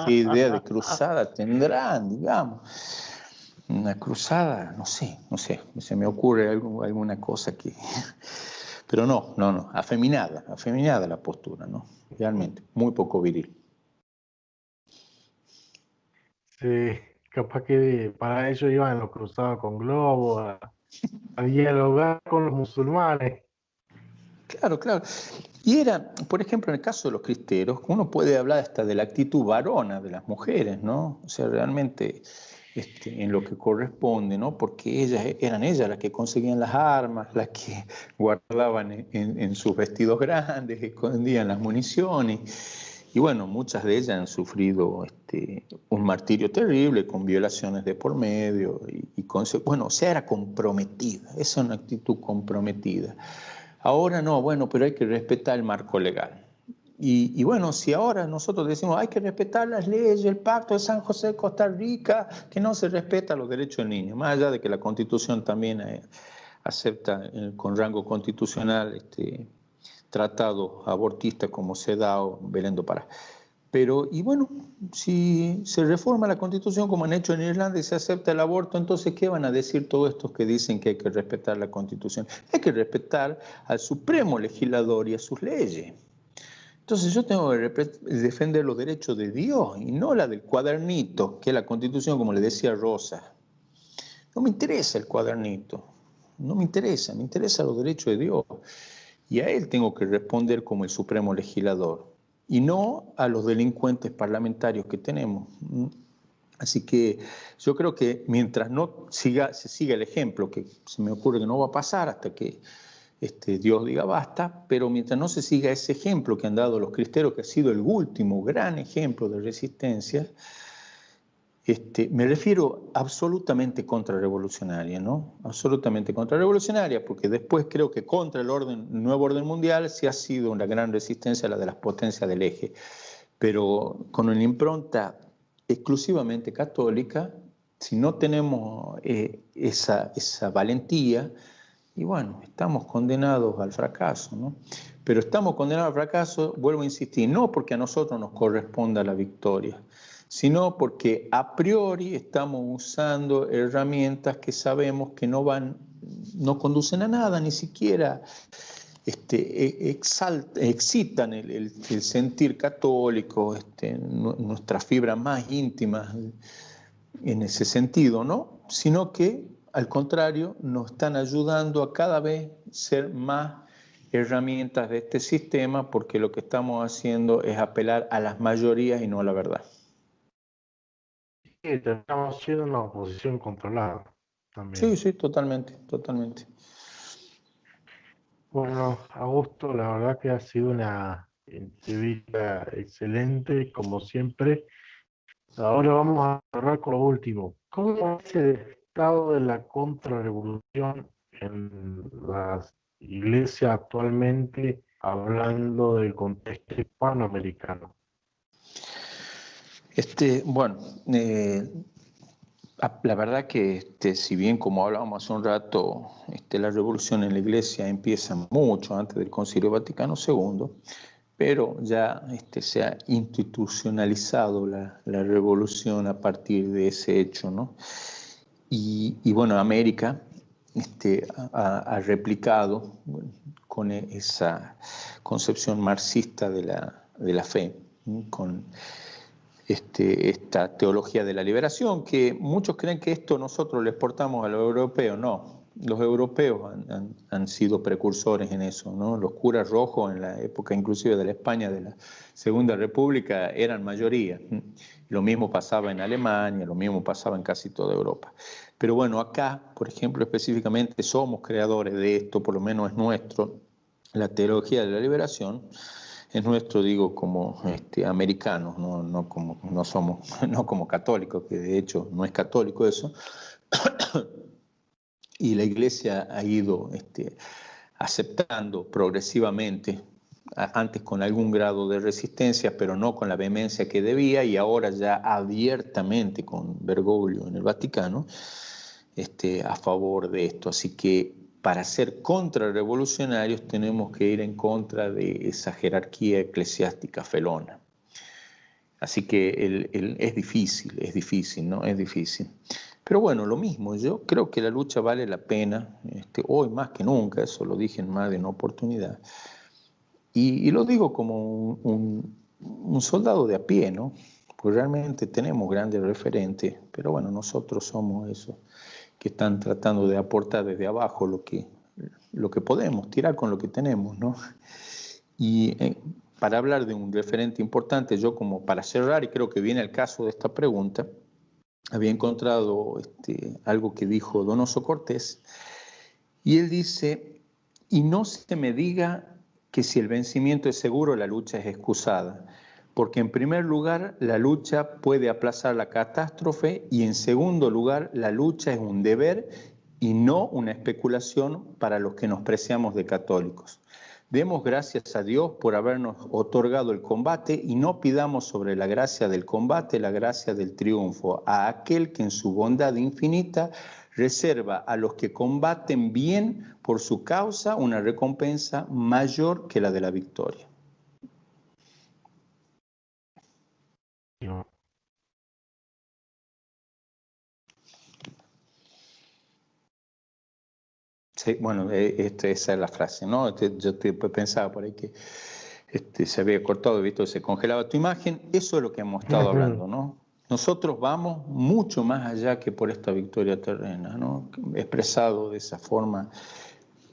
¿qué idea de cruzada tendrán, digamos? Una cruzada, no sé, se me ocurre alguna cosa que... Pero no, afeminada la postura, ¿no? Realmente, muy poco viril. Sí, capaz que para ellos iban los cruzados con globos a dialogar con los musulmanes. Claro. Y era, por ejemplo, en el caso de los cristeros, uno puede hablar hasta de la actitud varona de las mujeres, ¿no? O sea, realmente en lo que corresponde, ¿no? Porque eran ellas las que conseguían las armas, las que guardaban en sus vestidos grandes, escondían las municiones. Y bueno, muchas de ellas han sufrido un martirio terrible, con violaciones de por medio. Bueno, o sea, era comprometida, esa es una actitud comprometida. Ahora no, bueno, pero hay que respetar el marco legal. Y bueno, si ahora nosotros decimos hay que respetar las leyes, el pacto de San José de Costa Rica, que no se respeta los derechos del niño, más allá de que la Constitución también acepta con rango constitucional tratados abortistas como CEDAW, Belén do Pará. Pero, y bueno, si se reforma la Constitución como han hecho en Irlanda y se acepta el aborto, entonces, ¿qué van a decir todos estos que dicen que hay que respetar la Constitución? Hay que respetar al Supremo Legislador y a sus leyes. Entonces yo tengo que defender los derechos de Dios y no la del cuadernito, que es la Constitución, como le decía Rosa. No me interesa el cuadernito, no me interesa los derechos de Dios. Y a él tengo que responder como el Supremo Legislador, y no a los delincuentes parlamentarios que tenemos. Así que yo creo que mientras no se siga el ejemplo, que se me ocurre que no va a pasar hasta que Dios diga basta, pero mientras no se siga ese ejemplo que han dado los cristeros, que ha sido el último gran ejemplo de resistencia, me refiero absolutamente contrarrevolucionaria, ¿no? Absolutamente contrarrevolucionaria, porque después creo que contra el nuevo orden mundial sí ha sido una gran resistencia a la de las potencias del eje, pero con una impronta exclusivamente católica. Si no tenemos esa valentía, y bueno, estamos condenados al fracaso, ¿no? Pero estamos condenados al fracaso, vuelvo a insistir, no porque a nosotros nos corresponda la victoria, sino porque a priori estamos usando herramientas que sabemos que no conducen a nada, ni siquiera excitan el sentir católico, nuestras fibras más íntimas en ese sentido, ¿no? Sino que, al contrario, nos están ayudando a cada vez ser más herramientas de este sistema, porque lo que estamos haciendo es apelar a las mayorías y no a la verdad. Sí, estamos siendo una oposición controlada también. Sí, totalmente. Bueno, Augusto, la verdad que ha sido una entrevista excelente, como siempre. Ahora vamos a cerrar con lo último. ¿Cómo es el estado de la contrarrevolución en las iglesias actualmente, hablando del contexto hispanoamericano? Bueno, la verdad que si bien como hablábamos hace un rato, la revolución en la iglesia empieza mucho antes del Concilio Vaticano II, pero ya se ha institucionalizado la revolución a partir de ese hecho, ¿no? Y bueno, América ha replicado con esa concepción marxista de la fe, ¿no? Con esta teología de la liberación, que muchos creen que esto nosotros le exportamos a los europeos. No, los europeos han sido precursores en eso, ¿no? Los curas rojos en la época inclusive de la España de la Segunda República eran mayoría. Lo mismo pasaba en Alemania, lo mismo pasaba en casi toda Europa. Pero bueno, acá, por ejemplo, específicamente somos creadores de esto, por lo menos es nuestro, la teología de la liberación. Es nuestro, digo, como americanos, no como católicos, que de hecho no es católico eso. Y la Iglesia ha ido aceptando progresivamente, antes con algún grado de resistencia, pero no con la vehemencia que debía, y ahora ya abiertamente con Bergoglio en el Vaticano, a favor de esto. Así que para ser contrarrevolucionarios tenemos que ir en contra de esa jerarquía eclesiástica felona. Así que es difícil, ¿no? Es difícil. Pero bueno, lo mismo, yo creo que la lucha vale la pena, hoy más que nunca, eso lo dije en más de una oportunidad. Y lo digo como un soldado de a pie, ¿no? Pues realmente tenemos grandes referentes, pero bueno, nosotros somos esos que están tratando de aportar desde abajo lo que podemos, tirar con lo que tenemos, ¿no? Y para hablar de un referente importante, yo como para cerrar, y creo que viene el caso de esta pregunta, había encontrado algo que dijo Donoso Cortés, y él dice: y no se me diga que si el vencimiento es seguro, la lucha es excusada, porque en primer lugar la lucha puede aplazar la catástrofe, y en segundo lugar la lucha es un deber y no una especulación para los que nos preciamos de católicos. Demos gracias a Dios por habernos otorgado el combate, y no pidamos sobre la gracia del combate la gracia del triunfo, a aquel que en su bondad infinita reserva a los que combaten bien por su causa una recompensa mayor que la de la victoria. Sí, bueno, esa es la frase, ¿no? Yo pensaba por ahí que se había cortado, visto, se congelaba tu imagen. Eso es lo que hemos estado hablando, ¿no? Nosotros vamos mucho más allá que por esta victoria terrena, ¿no? Expresado de esa forma,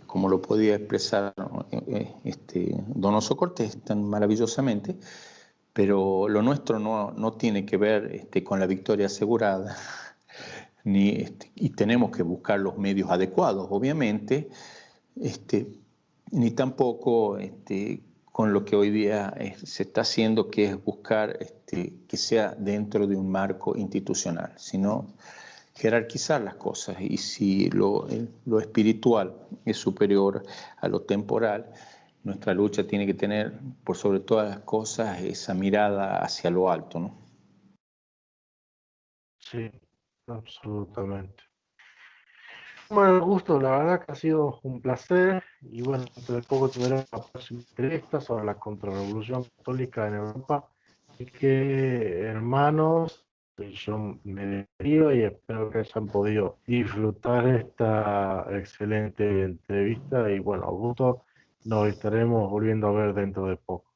como lo podía expresar, ¿no? Donoso Cortés tan maravillosamente, pero lo nuestro no tiene que ver con la victoria asegurada. Y tenemos que buscar los medios adecuados, obviamente, ni tampoco con lo que hoy día se está haciendo, que es buscar que sea dentro de un marco institucional, sino jerarquizar las cosas. Y si lo espiritual es superior a lo temporal, nuestra lucha tiene que tener, por sobre todas las cosas, esa mirada hacia lo alto, ¿no? Sí. Absolutamente. Bueno, Augusto, la verdad que ha sido un placer, y bueno, dentro de poco tendremos la próxima entrevista sobre la contrarrevolución católica en Europa. Así que, hermanos, yo me despido y espero que hayan podido disfrutar esta excelente entrevista, y bueno, Augusto, nos estaremos volviendo a ver dentro de poco.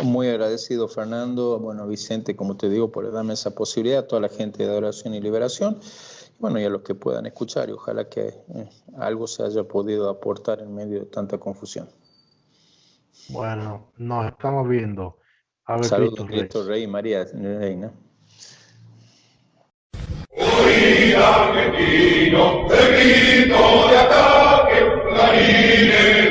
Muy agradecido, Fernando. Bueno, Vicente, como te digo, por darme esa posibilidad, a toda la gente de Adoración y Liberación, bueno, y a los que puedan escuchar, y ojalá que algo se haya podido aportar en medio de tanta confusión. Bueno, nos estamos viendo. Saludos, Cristo Rey y María Reina. Hoy argentino, el grito de ataque, clarines.